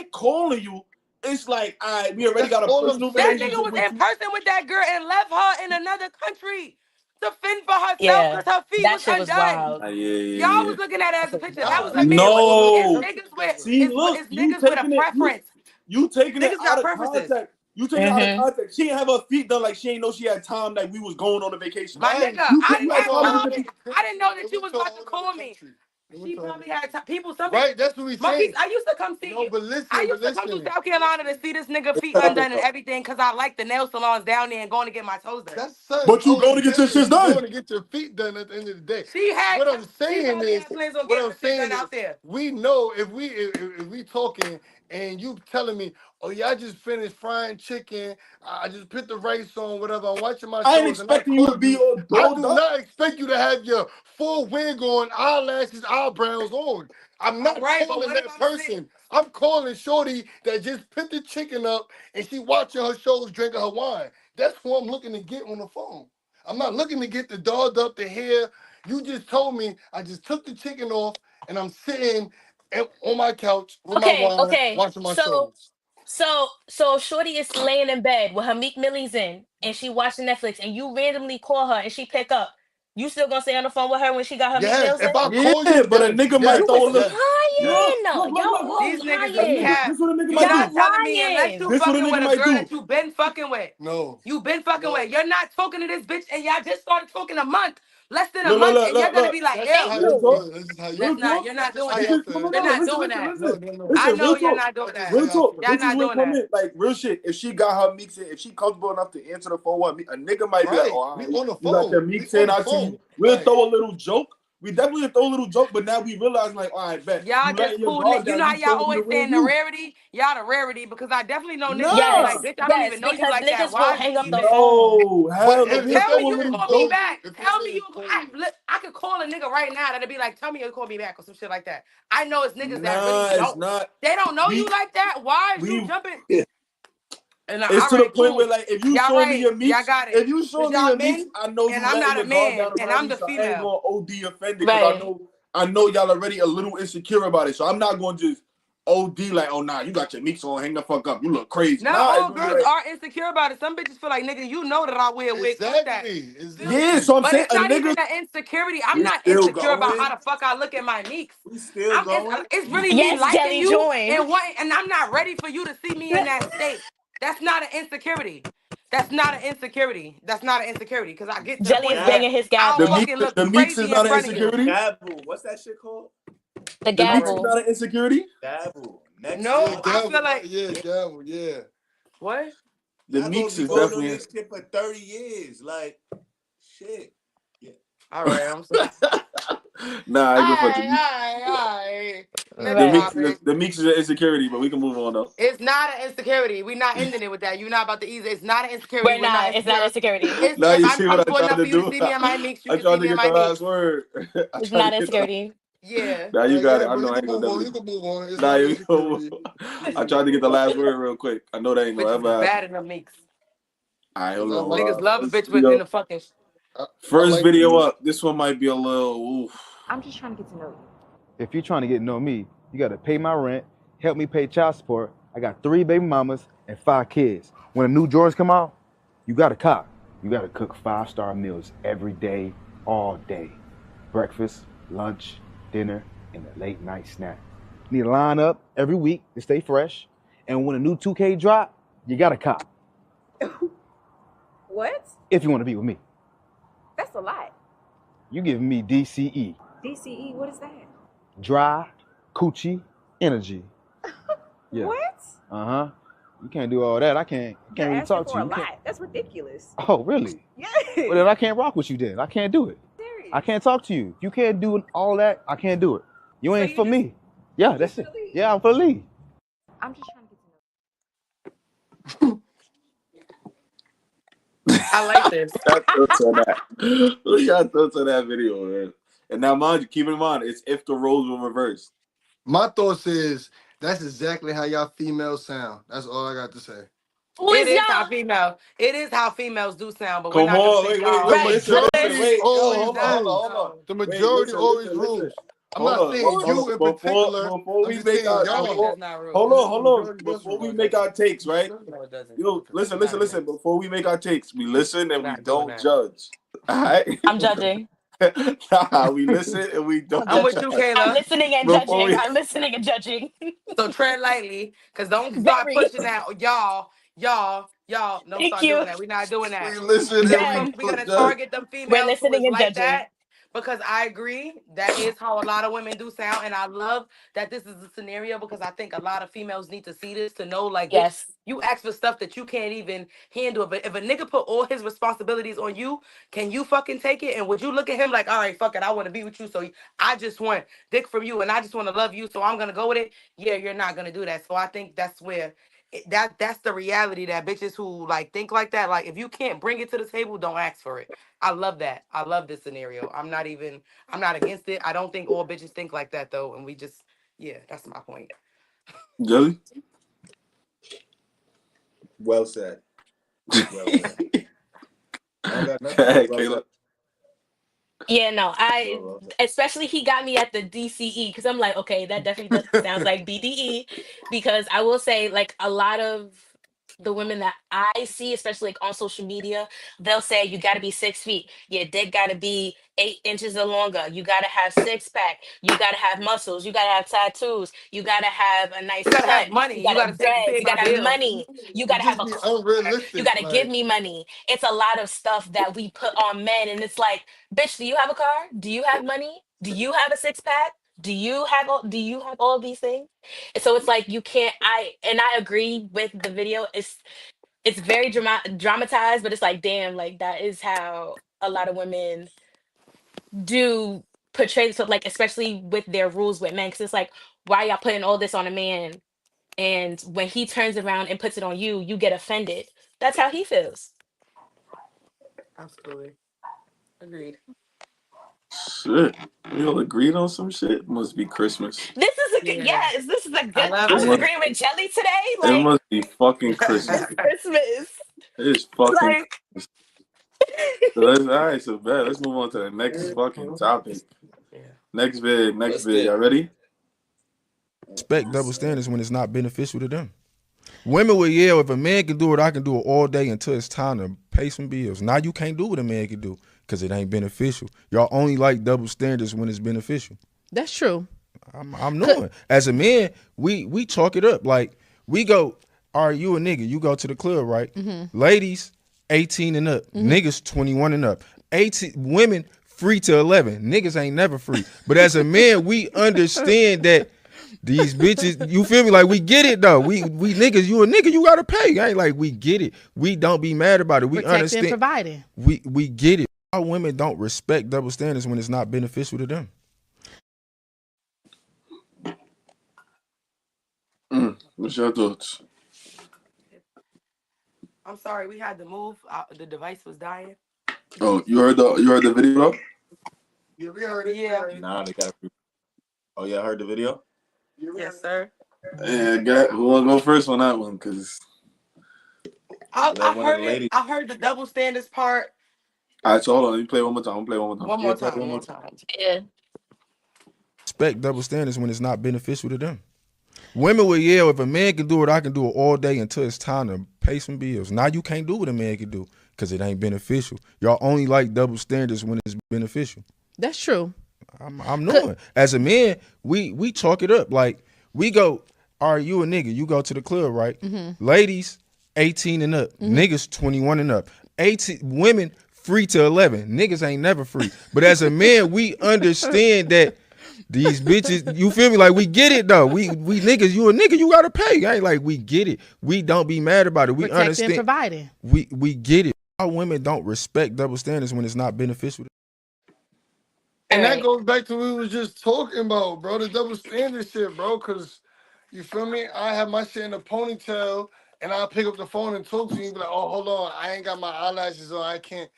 he calling you, it's like, we already That's got a all I'm personal That saying. nigga relationship was with in you. person with that girl and left her in another country to fend for herself Yeah, because her feet that was shit was undone. wild. Y'all Yeah. was looking at it as That's a a picture. That was nah. a man. It's No. niggas with See, look, it's you niggas with a taking it, preference. you taking it Niggas out got of preferences. context. You taking it out of Mm-hmm. context. She didn't have her feet done like she ain't know she had time like we was going on a vacation. My Right. nigga, You I could They didn't you went had to have a time to whole get time. your nother. feet. I didn't know They that you went was to a about to whole nother call me. country. They went She to a whole probably nother. had time. People, some Right. That's what we Marquise, saying. I used to come see No, you. but I listen. But used to come to listen. South Carolina to see this nigga feet undone and everything because I like the nail salons down there and going to get my toes done. That's son. But you All going I'm to get your saying is shit you going done. to get your feet done at the end of the day. She had, What I'm she saying probably is, had plans on what getting I'm her shit saying done is, out there. we know if we talking and you telling me, oh yeah, I just finished frying chicken, I just put the rice on, whatever. I'm watching my I ain't shows, and I expecting you to called be you. all I dolled do up. not expect you to have your full wig on, eyelashes, eyebrows on. I'm All not right, but calling what if that I'm sitting? person. I'm calling Shorty that just put the chicken up and she watching her shows, drinking her wine. That's who I'm looking to get on the phone. I'm not looking to get the dolled up, the hair. You just told me I just took the chicken off and I'm sitting on my couch with my Okay, wine, okay. watching my shows. So Shorty is laying in bed with her Meek Millie's in, and she watching Netflix, and you randomly call her, and she pick up. You still gonna stay on the phone with her when she got her Meek Yes, Mills in? if I call Yeah, you, but a yes, nigga might You yes, throw was a little. yes, yes. lying. Y'all all These niggas is Look. lying. cap. This what a nigga You're might Y'all not do. telling me unless you lying. This what a fucking nigga with a might girl do. that you been fucking with. No, You been fucking no. with. You're not talking to this bitch and y'all just started talking a month, less than a Look, look, month, look, and you're look, gonna look. be like, That's not Thank how ew. Real you talk. you. feel. That's just how you Real That's feel. not. talk. You're That's not just doing how This that. y'all is no, feel. no, You're no, not listen, doing listen, that. No, listen, no, no. I listen. know Real you're talk. not doing That's just that. how Real y'all talk. feel. Y'all This is not where it doing come that. in. Like real shit. If she got her meeks in, if she comfortable enough to answer the phone, what a nigga might be like, Right. oh, We all right, on the you got your phone. We meeks on in. the I see you. phone. We'll Right. throw a little joke. We definitely throw a little joke, but now we realize like, all right, bet Y'all you just letting your cool. guard You down. know how You y'all showing me the always real saying the you. rarity? Y'all the rarity because I definitely know niggas that be Nah, like, Yes, bitch, I don't yes, even know you because like that. niggas will Why is you hang up the even? phone. no, But hell no. We'll Tell if me throw a you little call me joke. back. if Tell this me you. is I could call a nigga right now that'll be like, tell me you call me back or some shit like that. I know it's niggas that really Nah, it's don't. not. They don't know you We like that. Why is you we jumping? And it's all to the right, point where cool. like if you Y'all show me right. your Y'all meeks, got it. if you show Cause me y'all your meeks, men I know and you I'm letting not a your guard man down and around I'm me, the so I ain't female. going OD offended because Right. I know y'all already a little insecure about it. So I'm not going to just OD like, oh nah, you got your meeks on, hang the fuck up, you look crazy. Not Nah, it's all gonna be girls like, are insecure about it. Some bitches feel like, nigga, you know that I wear a wig. Fuck that. exactly, Feel me? yeah. exactly. So I'm But saying it's a not even nigga, an insecurity. I'm We not still insecure about how going. the fuck I look at my meeks. We still going. It's really me Yes, liking Jelly, you join. and wanting, and I'm not ready for you to see me in that state. That's not an insecurity. That's not an insecurity. That's not an insecurity. Because I get to the Jelly point is Gab, where bringing his I'll gavel. fucking look the meeks is crazy in not an front of you. insecurity. Gabu. What's that shit called? The The All meeks right, is gavel. not an insecurity. Gabu. Next Yeah, No, month. I gavel, feel right? like Yeah, gavel, yeah. what? The Y'all supposed meeks to be is going on definitely. this shit for 30 years. Like, shit. Yeah. All right, I'm sorry. Nah, I go for the meeks. All right. Next The meeks, Right. topic. the meeks is an insecurity, but we can move on though. It's not an insecurity. We're not ending it with that. You're not about to ease it. It's not an insecurity. We're We're not not. It's not insecure. insecurity. It's Now if you I'm see what I comfortable tried enough to for you to do. see me in my mix, you I can see tried to me in get my the mix. last word. I It's tried to not get the. insecurity. Yeah. Now you got Yeah, it. I but know you I can ain't gonna move never. on. You can move on. It's Nah, not you know, insecurity. You can I move tried to get on. the last word real quick. I know that ain't gonna Bitches is ever bad happen. in the mix. All right, hold Cause I on, hold like Niggas on. love a First bitch with in video, the fucking. I, I first like video the up. This one might be a little. Oof. I'm just trying to get to know you. If you're trying to get to know me, you got to pay my rent, help me pay child support. I got 3 baby mamas and 5 kids. When the new Jordans come out, you got to cop. You got to cook 5-star meals every day, all day. Breakfast, lunch, dinner, and a late night snack. You need to line up every week to stay fresh. And when a new 2K drop, you got to cop What? if you want to be with me. That's a lot. You giving me DCE, DCE, what is that? dry, coochie, energy. Yeah. What? Uh-huh. You can't do all that. I can't You're really asking talk to for a you. You can't. lot. That's ridiculous. Oh, really? Yes. Well, then I can't rock with you then. I can't do it. Serious. I can't talk to you. You can't do all that. I can't do it. You So ain't you for just- me. Yeah, that's it. Yeah, I'm for Lee. I'm just trying to get to know I like this. Y'all thoughts on that? What y'all thoughts on that video, man? And now, mind you, keep in mind, it's if the roles were reversed. My thoughts is that's exactly how y'all females sound. That's all I got to say. Who It is is how y'all? female. It is how females do sound, but we're Come not gonna on, say wait, y'all. The Right. listen, But majority wait, yo, always hold on, hold on, rules. hold on. No. The Wait, majority always rules. I'm hold not on, saying hold Who's you on. in particular. Before I'm we just make saying our Majority y'all. does before not, Rose. hold on, hold on. Majority does Before rule we like make that. our takes, right? No, it doesn't. Yo, listen, Not listen, a listen. mix. Before we make our takes, we listen We're and we not doing don't that. judge. All right? I'm judging. Nah, we listen and we I'm don't I'm with judging. you, judge. I'm Kayla. listening and Before judging. we I'm listening and judging. So tread lightly, cause don't start Very. pushing that. Y'all. Don't Thank start doing you. that. We're not doing we that. listen We and gonna we Them. we don't gonna judge. target them We're females who listening is and like judging. that. Because I agree that is how a lot of women do sound, and I love that this is a scenario because I think a lot of females need to see this to know, like, bitch, Yes. you ask for stuff that you can't even handle. But if a nigga put all his responsibilities on you, can you fucking take it? And would you look at him like, all right, fuck it, I want to be with you, so I just want dick from you, and I just want to love you, so I'm gonna go with it? Yeah, you're not gonna do that. So I think that's where that's the reality that bitches who like think like that, like if you can't bring it to the table, don't ask for it. I love that. I love this scenario. I'm not against it. I don't think all bitches think like that though, and we just yeah, that's my point. Jelly? Well said. Well said. I don't got nothing. Hey, Well said. Kayla. Yeah, no, I Well said. especially he got me at the DCE because I'm like, okay, that definitely sounds like BDE. Because I will say, like, a lot of the women that I see, especially like on social media, they'll say you got to be 6 feet, your dick got to be 8 inches or longer, you got to have six pack, you got to have muscles, you got to have tattoos, you got to have a nice You gotta front, have you money. got You to gotta have pay dreads, you got my to have bills. money, you got It to have just a be car, you unrealistic. got to give me money. It's a lot of stuff that we put on men, and it's like, bitch, do you have a car? Do you have money? Do you have a six pack? Do you have all these things? And so it's like you can't I agree with the video. It's very dramatized, but it's like damn, like that is how a lot of women do portray, so like especially with their rules with men, because it's like, why y'all putting all this on a man, and when he turns around and puts it on you, you get offended. That's how he feels. Absolutely. Agreed. Shit. We all agreed on some shit? Must be Christmas. This is a good, Yeah. yes, this is a I good, love It I'm must, it. agreeing with Jelly today. it Like, must be fucking Christmas. it's Christmas. It's fucking Like, Christmas. So let's, all right, so bad. Let's move on to the next fucking topic. Yeah. Next Let's vid. get Y'all ready? Respect double standards when it's not beneficial to them. Women will yell, if a man can do it, I can do it all day until it's time to pay some bills. Now you can't do what a man can do because it ain't beneficial. Y'all only like double standards when it's beneficial. That's true. I'm Could, knowing. As a man, we talk it up. Like we go, all right, you a nigga, you go to the club, right? Ladies, 18 and up. Niggas 21 and up. 18 women free to 11. Niggas ain't never free. But as a man, we understand that these bitches, you feel me? Like we get it though. We niggas, you a nigga, you gotta pay. Ain't like we get it. We don't be mad about it. We protecting, understand. providing. We get it. Our women don't respect double standards when it's not beneficial to them. What's your thoughts? I'm sorry, we had to move. The device was dying. Oh, you heard the video? Yeah, we heard it. Yeah. Nah, they got. Oh yeah, I heard the video. Yes, sir. Yeah, who wanna go first on that one? Cause I Let one of the heard it. ladies. I heard the double standards part. all right, so hold on, let me play one more time. I'm play one more time. One Yeah, more play time. one One more more time. time. yeah. Respect double standards when it's not beneficial to them. Women will yell, if a man can do it, I can do it all day until it's time to pay some bills. Now you can't do what a man can do because it ain't beneficial. Y'all only like double standards when it's beneficial. That's true. I'm Could, knowing. As a man, we talk it up. Like we go, all right, you a nigga, you go to the club, right? Ladies, 18 and up. Niggas 21 and up. 18 women free to 11. Niggas ain't never free. But as a man, we understand that these bitches, you feel me? Like we get it though. We niggas, you a nigga, you gotta pay. Ain't like we get it. We don't be mad about it. We protecting, understand. providing. We get it. Our women don't respect double standards when it's not beneficial. All And that right. goes back to what we was just talking about, bro. The double standard shit, bro. Cause you feel me? I have my shit in a ponytail and I'll pick up the phone and talk to you and be like, oh, hold on, I ain't got my eyelashes on, I can't.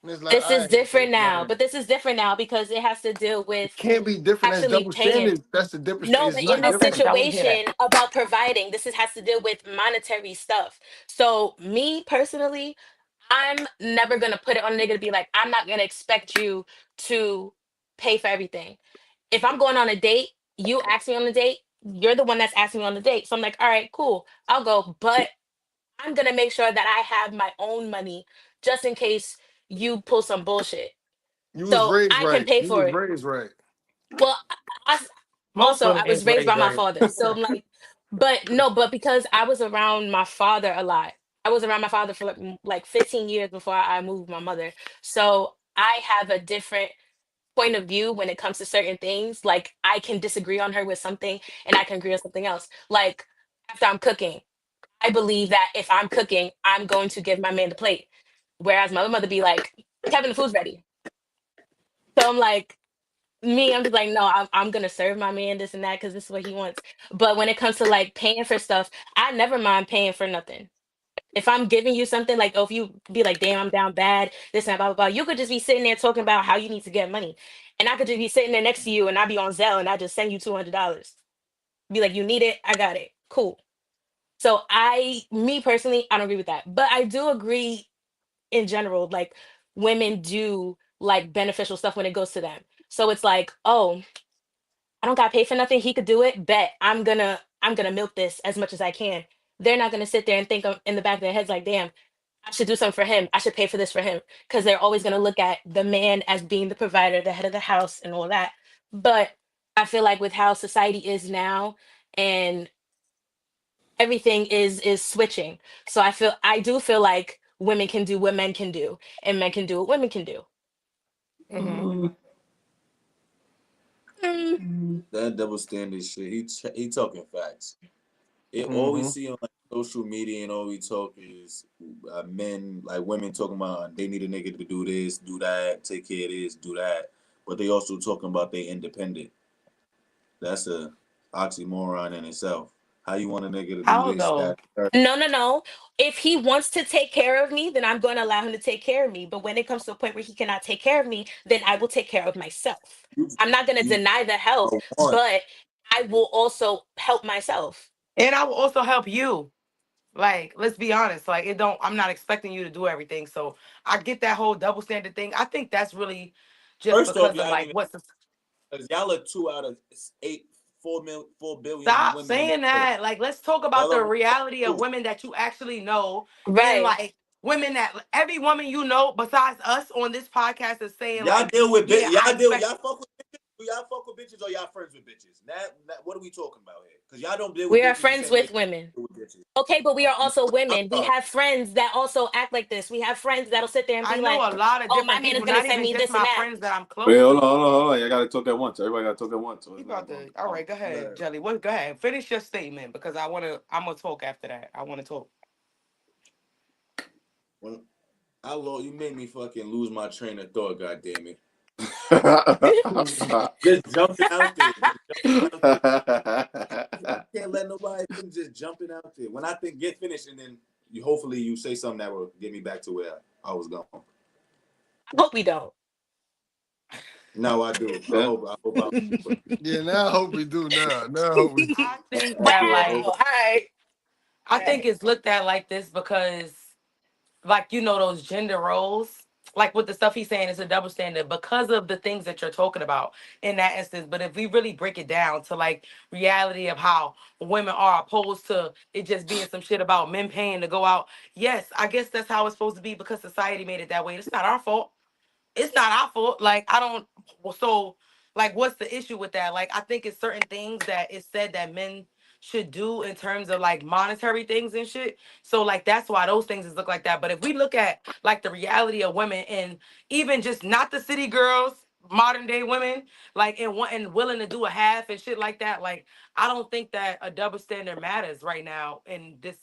And it's like, This all is right, bro. different now, Like, but this is different now because it has to deal with it can't be different as actually double paying. standard. That's the difference. No, It's but in not this Okay, different. don't hear that. situation about providing, has to deal with monetary stuff. So me personally, I'm never gonna put it on a nigga to be like, I'm not gonna expect you to pay for everything. if I'm going on a date, you ask me on a date, you're the one that's asking me on the date. So I'm like, all right, cool, I'll go. But I'm gonna make sure that I have my own money just in case you pull some bullshit. You was So raised I can right. pay You for was it. raised right. Well, Most also I women was is raised raised by my right. father. So I'm like, but no, but because I was around my father a lot. I was around my father for like 15 years before I moved my mother. So I have a different point of view when it comes to certain things. Like I can disagree on her with something and I can agree on something else. Like after I'm cooking, I believe that if I'm cooking, I'm going to give my man the plate. Whereas my other mother be like, Kevin, the food's ready. So I'm like, I'm just like, no, I'm gonna serve my man this and that because this is what he wants. But when it comes to like paying for stuff, I never mind paying for nothing. If I'm giving you something, like, oh, if you be like, damn, I'm down bad, this and blah blah blah, you could just be sitting there talking about how you need to get money, and I could just be sitting there next to you, and I be on Zelle, and I just send you $200. Be like, you need it, I got it, cool. So me personally, I don't agree with that, but I do agree in general, like women do like beneficial stuff when it goes to them. So it's like, oh, I don't got paid for nothing. He could do it. Bet I'm gonna milk this as much as I can. They're not gonna sit there and think in the back of their heads like, damn, I should do something for him. I should pay for this for him. Because they're always gonna look at the man as being the provider, the head of the house, and all that. But I feel like with how society is now and everything is switching. So I do feel like women can do what men can do, and men can do what women can do. Hmm. Mm, That double standard shit. He talking facts. It all we Mm-hmm. see on like social media and all we talk is men like women talking about they need a nigga to do this, do that, take care of this, do that. But they also talking about they independent. That's a oxymoron in itself. How you want a nigga to do How this, though? that, third? no, no, no. If he wants to take care of me, then I'm going to allow him to take care of me. But when it comes to a point where he cannot take care of me, then I will take care of myself. You, I'm not going to you deny the help, want. but I will also help myself. And I will also help you. Like, let's be honest. Like, it don't. I'm not expecting you to do everything. So I get that whole double standard thing. I think that's really just First off, because of y'all ain't like even what's because y'all are 2 out of 8, 4 million, 4 billion stop women in the saying world. that. Like, let's talk about Y'all the are reality of two. women that you actually know, and Right. like women that every woman you know besides us on this podcast is saying Y'all like, deal with yeah, I expect. y'all fuck with bitches. Do y'all fuck with bitches or y'all friends with bitches? What are we talking about here? Because y'all don't deal with We are bitches the friends same way with y'all women. deal with bitches. Okay, but we are also I'm women. We sorry. have friends that also act like this. We have friends that'll sit there and I be know like, a lot of oh, my different man is people, going to not send even me just this and my that. friends that I'm Wait, close hold on, with. hold on, hold on. Y'all gotta talk at once. Everybody gotta talk at once, so You it's about not going. to? All right, go ahead, Jelly. What? Go ahead. Finish your statement because I want to. I'm gonna talk after that. I want to talk. When you made me fucking lose my train of thought. God damn it! Just jumping out there, just jumping out there. I can't let nobody think just jumping out there. When I think get finished, and then hopefully you say something that will get me back to where I was going. I hope we don't. No, I do. Yeah. I hope I. Yeah, now I hope we do. Now I hope we do. I think I that do. I Wow. hope. like All right. I All think right. it's looked at like this because like those gender roles like with the stuff he's saying is a double standard because of the things that you're talking about in that instance. But if we really break it down to like reality of how women are opposed to it just being some shit about men paying to go out, yes, I guess that's how it's supposed to be because society made it that way. It's not our fault. It's not our fault. Like I don't. So like, what's the issue with that? Like I think it's certain things that it's said that men should do in terms of like monetary things and shit. So like that's why those things is look like that. But if we look at like the reality of women and even just not the city girls, modern day women, like and willing to do a half and shit like that, like I don't think that a double standard matters right now in this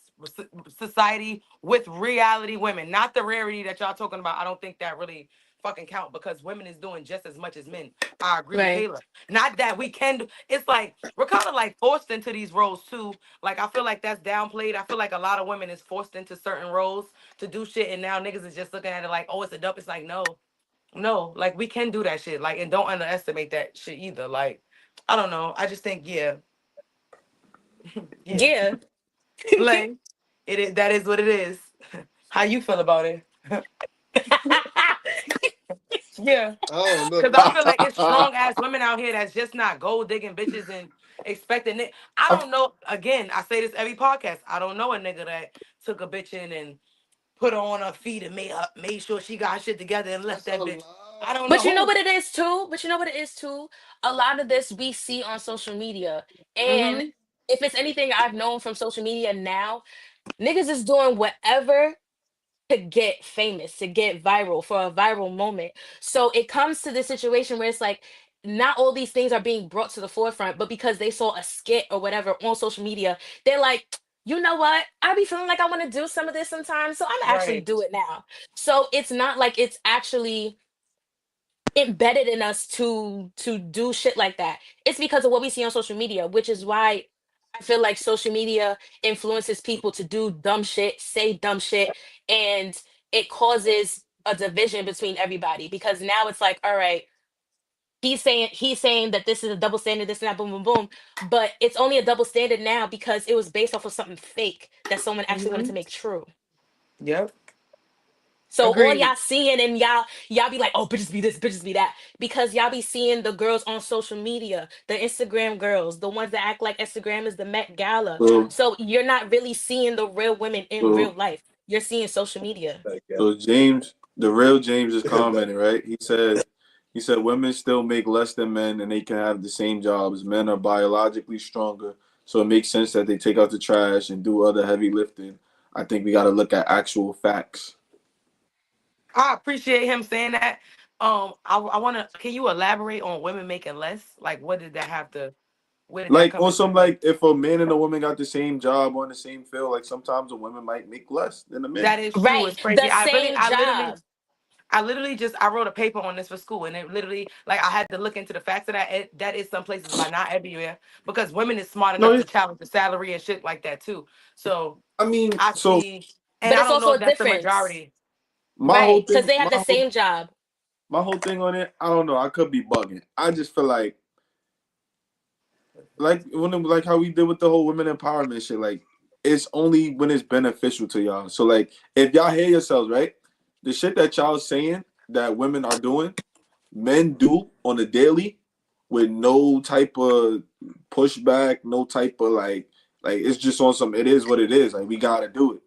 society with reality women, not the rarity that y'all talking about. I don't think that really fucking count because women is doing just as much as men. I agree with Right. Kayla. Not that we can do, it's like we're kind of like forced into these roles too. Like I feel like that's downplayed. I feel like a lot of women is forced into certain roles to do shit and now niggas is just looking at it like, oh, it's a dope. It's like no. No, like we can do that shit. Like and don't underestimate that shit either. Like I don't know. I just think yeah. Yeah. Yeah. Lay. It is that is what it is. How you feel about it? Yeah. I don't know. Because I feel like it's strong ass women out here that's just not gold digging bitches and expecting it. I I, don't know. Again, I say this every podcast. I don't know a nigga that took a bitch in and put her on her feet and made sure she got her shit together and left That's a that bitch. I lie. don't But you know know. what it is too? But you know what it is too? A lot of this we see on social media. And Mm-hmm. if it's anything I've known from social media now, niggas is doing whatever to get famous, to get viral, for a viral moment. So it comes to this situation where it's like not all these things are being brought to the forefront, but because they saw a skit or whatever on social media, they're like, you know what? I be feeling like I want to do some of this sometimes, so I'm actually Right. do it now. So it's not like it's actually embedded in us to do shit like that. It's because of what we see on social media, which is why I feel like social media influences people to do dumb shit, say dumb shit, and it causes a division between everybody because now it's like, all right, he's saying that this is a double standard, this and that, boom, boom, boom. But it's only a double standard now because it was based off of something fake that someone actually wanted Mm-hmm. to make true. Yep. So all Agreed. y'all seeing and y'all be like, oh, bitches be this, bitches be that, because y'all be seeing the girls on social media, the Instagram girls, the ones that act like Instagram is the Met Gala. so So you're not really seeing the real women in real so life. You're seeing social media. Like, yeah. so James, the real James is commenting, right? He said women still make less than men and they can have the same jobs. Men are biologically stronger, so it makes sense that they take out the trash and do other heavy lifting. I think we got to look at actual facts. I appreciate him saying that. I want to. Can you elaborate on women making less? Like, what did that have to? Where did that Like come on into some play? like if a man and a woman got the same job or in the same field, like sometimes the women might make less than the men. That is true. Right. It's crazy. The same job. I literally just I wrote a paper on this for school, and it literally like I had to look into the facts of that. That is some places, but not everywhere, because women is smart No, enough to challenge the salary and shit like that too. So I mean, I so see, and But I it's don't know also if a that's the difference. majority. my whole Right. Because thing, they have the same job. my whole thing on it, I don't know. I could be bugging. I just feel like when like how we did with the whole women empowerment shit. Like it's only when it's beneficial to y'all. So like if y'all hear yourselves right, the shit that y'all saying that women are doing, men do on a daily with no type of pushback, no type of like it's just on some. It is what it is. Like we gotta do it.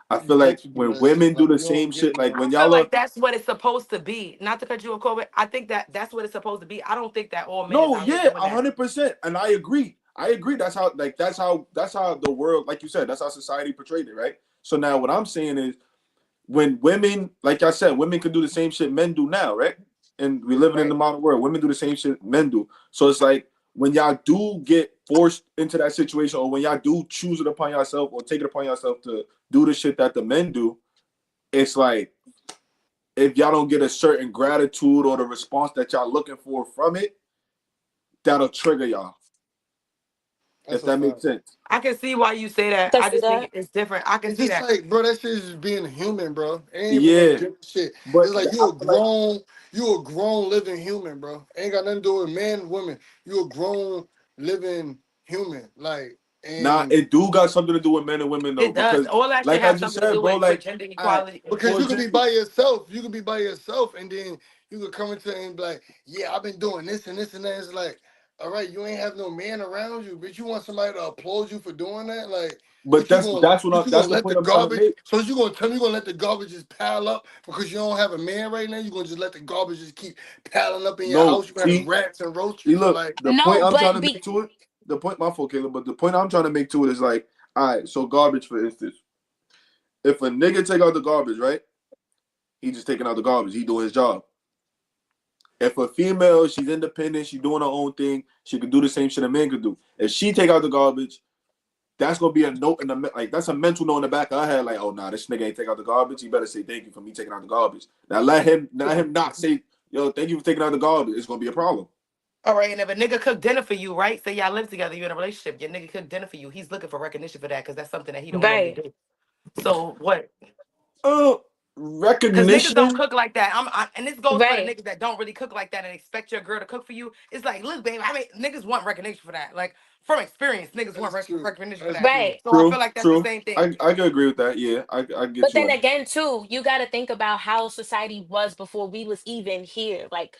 I You feel got like to do when that shit. women do Like the you don't same get shit, like I when no. feel y'all are like that's what it's supposed to be. Not to cut you off, Kobe. I think that that's what it's supposed to be. I don't think that all men is no, out here yeah, doing that. 100%, and I agree. I agree. That's how the world, like you said, that's how society portrayed it, right? So now what I'm saying is when women, like I said, women can do the same shit men do now, right? And we living in the Right. modern world. Women do the same shit men do. So it's like when y'all do get forced into that situation, or when y'all do choose it upon yourself or take it upon yourself to do the shit that the men do, it's like if y'all don't get a certain gratitude or the response that y'all looking for from it, that'll trigger y'all. That's If a that makes fact. sense. I can see why you say I that. can I see just think that. it's different. I can It's see just that. like, bro, that shit is just being human, bro. It ain't even no Yeah, different shit. but It's like I feel like you a grown living human, bro. Ain't got nothing to do with man, woman. You a grown living human. Like, nah, and it do got something to do with men and women though, It does. because All that shit like I has just something to said, do bro, with like gender I equality. because for you could be example, by yourself. You could be by yourself, and then you could come into it and be like, yeah, I've been doing this and this and that. It's like, all right, you ain't have no man around you, but you want somebody to applaud you for doing that? Like, but but you that's gonna the let the point I'm trying to garbage, make. so you gonna tell me you gonna let the garbage just pile up because you don't have a man right now? You gonna just let the garbage just keep piling up in your No, house? You gonna have rats and see, roaches or look, like, the point No, I'm trying but to be make to it, the point my fault, Caleb, but the point I'm trying to make to it is like, all right, so garbage for instance, if a nigga take out the garbage, right? He just taking out the garbage. He doing his job. If a female, she's independent, she doing her own thing, she could do the same shit a man could do. If she take out the garbage, that's gonna be a note in the like that's a mental note in the back of her head, like, oh nah, this nigga ain't take out the garbage. He better say thank you for me taking out the garbage. Now let him not say, yo, thank you for taking out the garbage. It's gonna be a problem. All right, and if a nigga cook dinner for you, right? Say y'all live together, you're in a relationship. Your nigga cook dinner for you. He's looking for recognition for that because that's something that he don't normally right. do. So what? Uh Cause niggas don't recognition. cook like that. And this goes for the Right. niggas that don't really cook like that and expect your girl to cook for you. It's like, look, babe, I mean, niggas want recognition for that. Like from experience, niggas want That's true. recognition for That's that. true. Right. So I feel True, like that's the true. same thing. I can agree with that. Yeah, I get But you then on that. again, too, you got to think about how society was before we was even here. Like,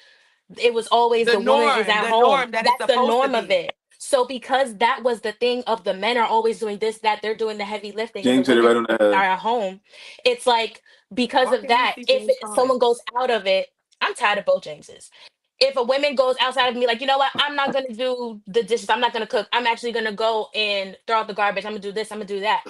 it was always the woman is at The home. norm that it's That's the supposed to norm of be. it. So because that was the thing of the men are always doing this, that they're doing the heavy lifting, and the James hit it women right on the head. are at home. It's like because Why of can't we that, see if James comment? someone goes out of it, I'm tired of both Jameses. If a woman goes outside of me, like, you know what, I'm not gonna do the dishes, I'm not gonna cook. I'm actually gonna go and throw out the garbage. I'm gonna do this. I'm gonna do that.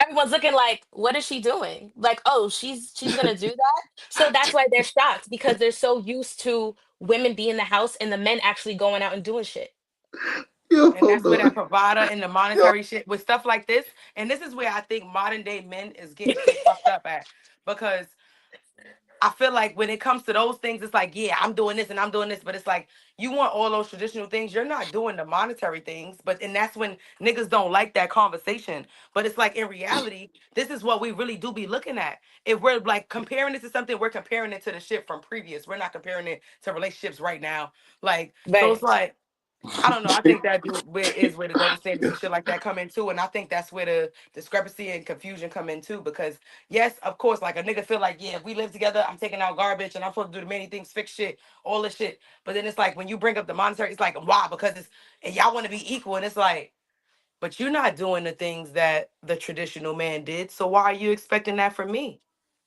Everyone's looking like, what is she doing? Like, oh, she's gonna do that. So that's why they're shocked because they're so used to women being in the house and the men actually going out and doing shit. Yo, And hold that's where that on. provider and the Yo, monetary shit with stuff like this. And this is where I think modern day men is getting shit fucked up at. Because I feel like when it comes to those things, it's like, yeah, I'm doing this and I'm doing this, but it's like you want all those traditional things. You're not doing the monetary things, but and that's when niggas don't like that conversation. But it's like in reality, this is what we really do be looking at. If we're like comparing this to something, we're comparing it to the shit from previous. We're not comparing it to relationships right now. Like, so it's Right. like I don't know. I think that is where the double standards and shit like that come into, and I think that's where the discrepancy and confusion come into. Because yes, of course, like a nigga feel like yeah, if we live together, I'm taking out garbage and I'm supposed to do the many things, fix shit, all this shit. But then it's like when you bring up the monetary, it's like why? Because it's and y'all want to be equal, and it's like, but you're not doing the things that the traditional man did. So why are you expecting that from me?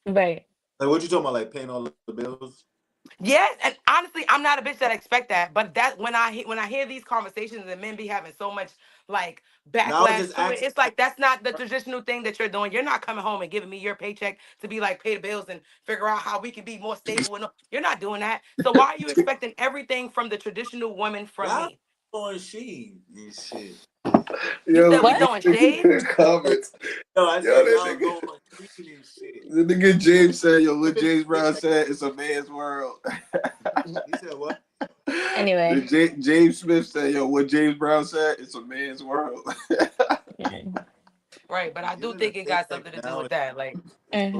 Right. Like what you talking about? Like paying all the bills? Yeah, and honestly, I'm not a bitch that expect that. But that when I hear these conversations and men be having so much like Now I was backlash just to it, asking. it's like that's not the traditional thing that you're doing. You're not coming home and giving me your paycheck to be like pay the bills and figure out how we can be more stable. And you're not doing that. So why are you expecting everything from the traditional woman from Y'all me? throwing shade and shit. You yo, said we What? throwing niggas shade? in the comments. No, I Yo, said that y'all nigga. throwing shade and shit. The nigga James said, yo, If what it's James if Brown like said, it's a man's world. he said what? The Anyway. James Smith said, yo, what James Brown said, it's a man's world. Right, but I do Isn't it a think it thing got like something to do now with it's that. Like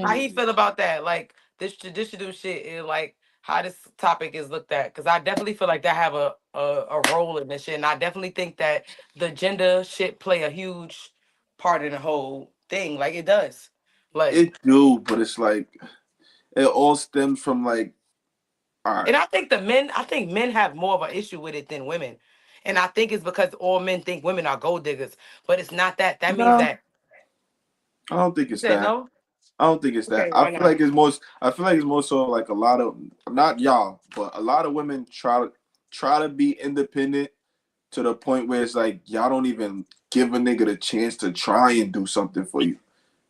how Hmm. he feel about that? Like this traditional shit and like how this topic is looked at? Because I definitely feel like that have a role in this shit, and I definitely think that the gender shit play a huge part in the whole thing. Like it does. Like, It do, but it's like, it all stems from like, all and right. I think men have more of an issue with it than women, and I think it's because all men think women are gold diggers, but it's not that. That means No, that I don't think you it's said that. no. I don't think it's that. Okay, why not? I feel like it's more so like a lot of, not y'all, but a lot of women try to be independent to the point where it's like y'all don't even give a nigga the chance to try and do something for you.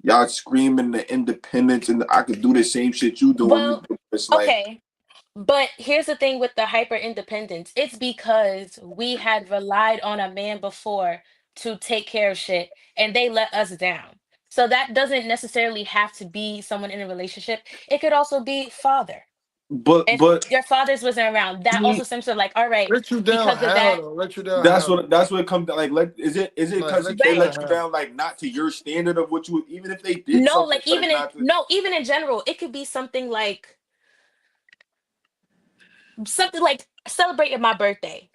Y'all screaming the independence and I could do the same shit you doing. Well, It's like, okay. But here's the thing with the hyper independence. It's because we had relied on a man before to take care of shit and they let us down. So that doesn't necessarily have to be someone in a relationship. It could also be father. If but your father's wasn't around, that also seems to like, all right, Let you down because of how that, though? Let you down how? that's what it comes to. Like, is it Like because let you they right. down let you how? down like not to your standard of what you, even if they did No, something, like but it's even in not to. no, even in general, it could be something like celebrating my birthday.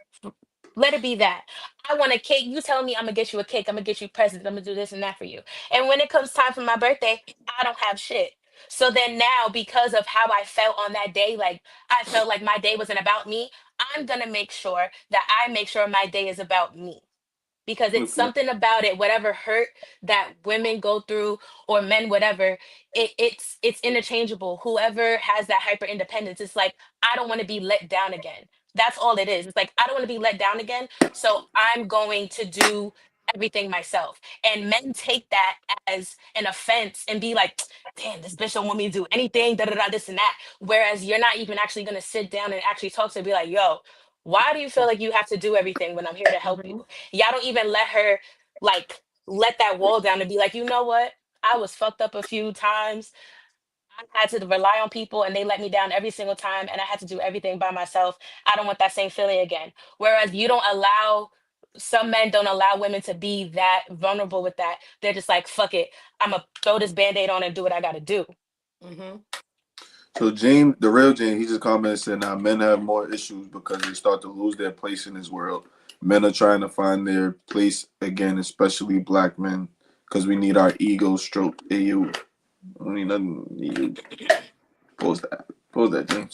Let it be that. I want a cake. You telling me I'm gonna get you a cake. I'm gonna get you presents. I'm gonna do this and that for you. And when it comes time for my birthday, I don't have shit. So then now, because of how I felt on that day, like I felt like my day wasn't about me, I'm gonna make sure that I make sure my day is about me because it's Okay. something about it, whatever hurt that women go through or men, whatever, it's interchangeable. Whoever has that hyper independence, it's like I don't want to be let down again. That's all it is. It's like I don't want to be let down again, so I'm going to do everything myself. And men take that as an offense and be like, damn, this bitch don't want me to do anything, da da da, this and that. Whereas you're not even actually gonna sit down and actually talk to her, be like, yo, why do you feel like you have to do everything when I'm here to help you? Mhm. Y'all don't even let her like let that wall down and be like, you know what? I was fucked up a few times. I had to rely on people and they let me down every single time and I had to do everything by myself. I don't want that same feeling again. Whereas you don't allow some men don't allow women to be that vulnerable with that. They're just like, fuck it. I'm gonna throw this band-aid on and do what I gotta do. Mm-hmm. So James, the real James, he just commented and said, "Now men have more issues because they start to lose their place in this world. Men are trying to find their place again, especially black men, because we need our ego stroked. Hey, you, I don't need nothing. You post that,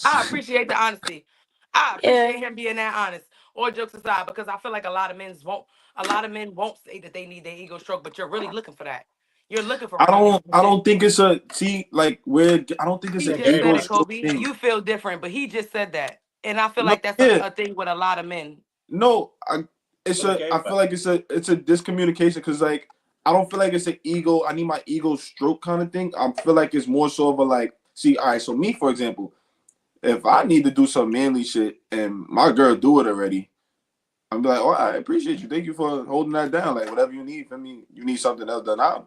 I James. appreciate the honesty. I Yeah. appreciate him being that honest. All jokes aside, because I feel like a lot of men won't say that they need their ego stroke, but you're really looking for that. You're looking for I recognition. don't think it's a see like where I don't think it's He an just ego said it, stroke Kobe. thing. You feel different, but he just said that. And I feel No, like that's yeah, a thing with a lot of men. no, I feel like it's a discommunication because like I don't feel like it's an ego. I need my ego stroke kind of thing. I feel like it's more so of a like. See, all right. So me, for example, if I need to do some manly shit and my girl do it already, I'm like, oh, I appreciate you. Thank you for holding that down. Like whatever you need from me, you need something else done.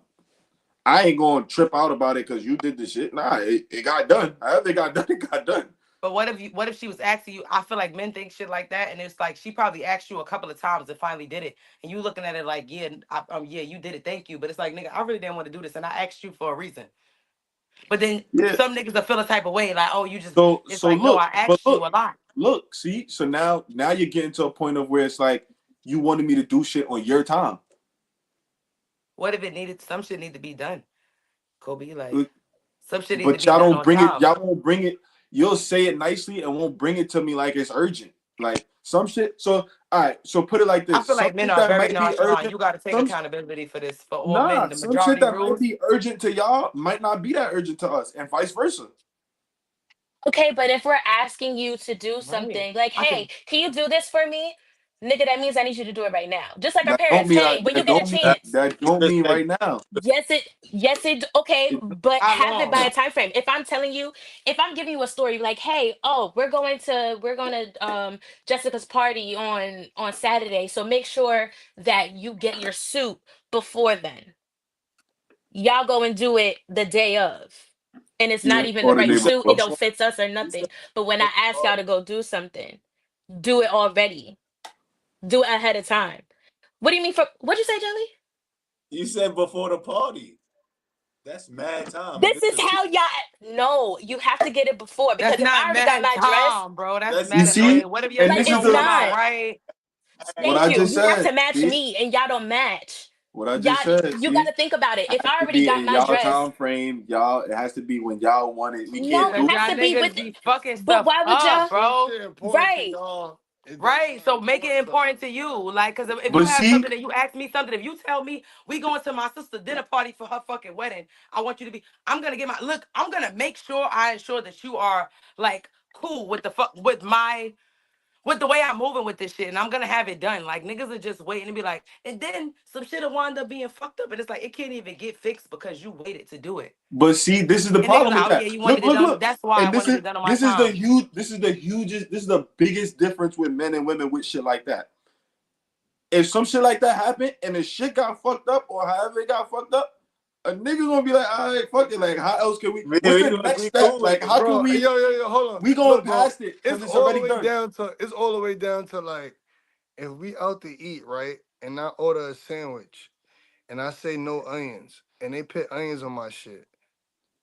I ain't gonna trip out about it because you did the shit. Nah, it got done. However it got done, it got done. But what if she was asking you? I feel like men think shit like that, and it's like she probably asked you a couple of times and finally did it, and you looking at it like, yeah, yeah, you did it, thank you. But it's like, nigga, I really didn't want to do this, and I asked you for a reason. But then Yeah. some niggas will feel a type of way, like, oh, you just. So It's so like, no, look, I but asked you look, a lot. look, see. So now you're getting to a point of where it's like you wanted me to do shit on your time. What if it needed? Some shit need to be done, Kobe. Like Like, some shit need to but be y'all done don't on bring it. time. Y'all won't bring it. You'll say it nicely and won't bring it to me like it's urgent. Like some shit. So all right. So put it like I this. feel Some like men shit are that very might be nonchalant. urgent. You got to take Some accountability for this for all men. Nah. The Some shit majority that might rules. be urgent to y'all might not be that urgent to us, and vice versa. Okay, but if we're asking you to do Right. something, like, I hey, can. can you do this for me? Nigga, that means I need you to do it right now. Just like our That don't parents. mean Hey, when you that get a don't mean chance. that don't Just mean said right now. Okay, It, but How have it by long? a time frame. If I'm telling you, if I'm giving you a story like, hey, oh, we're going to Jessica's party on Saturday, so make sure that you get your suit before then. Y'all go and do it the day of. And it's not yeah. even the Or the right day you said suit, it before. don't before. fits us or You said nothing. But when before I the ask y'all party. to go do something, do it already. Do it ahead of time. What do you mean for what'd you say, Jelly? You said before the party. That's mad time. If This it's is a two, how y'all no, you have to get it before That's because if not I already got mad my dress, time, bro. That's that's You mad see, annoying. What if your and like this shit is it's don't the come out not. right? what Thank I you. just You have said. to match See me and y'all don't match. what I Y'all just said. you got See, to think about it. it If has I to already be got in my y'all dress, time frame. Y'all, it has to be when y'all want it. We no, can't Cause it do. has y'all to be niggas with be fucking but stuff why would up, y'all Some bro. shit important to right. y'all. It don't Right. So sound make it important to important us. to you. Like, cause if you But have see, something that you ask me something, if you tell me we going to my sister dinner party for her fucking wedding, I want you to be, I'm gonna get my look, I'm gonna make sure I ensure that you are like cool with the fuck with the way I'm moving with this shit, and I'm gonna have it done. Like niggas are just waiting to be like, and then some shit will wind up being fucked up, and it's like it can't even get fixed because you waited to do it. but see, this is the And niggas problem like, with oh yeah, that. you Look, wanted it look, done. look. That's why I And wanted it done on my this is the time. huge this is the biggest difference with men and women with shit like that. If some shit like that happened and the shit got fucked up or however it got fucked up, a nigga gonna be like, all right, fuck it. Like, how else can we? man, What's we the gonna next be step? cool with Like, it. how can Bro, yo, hold on. we going Look, bro, past it because it's already done? it's all the way down to like if we out to eat, right? And I order a sandwich and I say no onions and they put onions on my shit.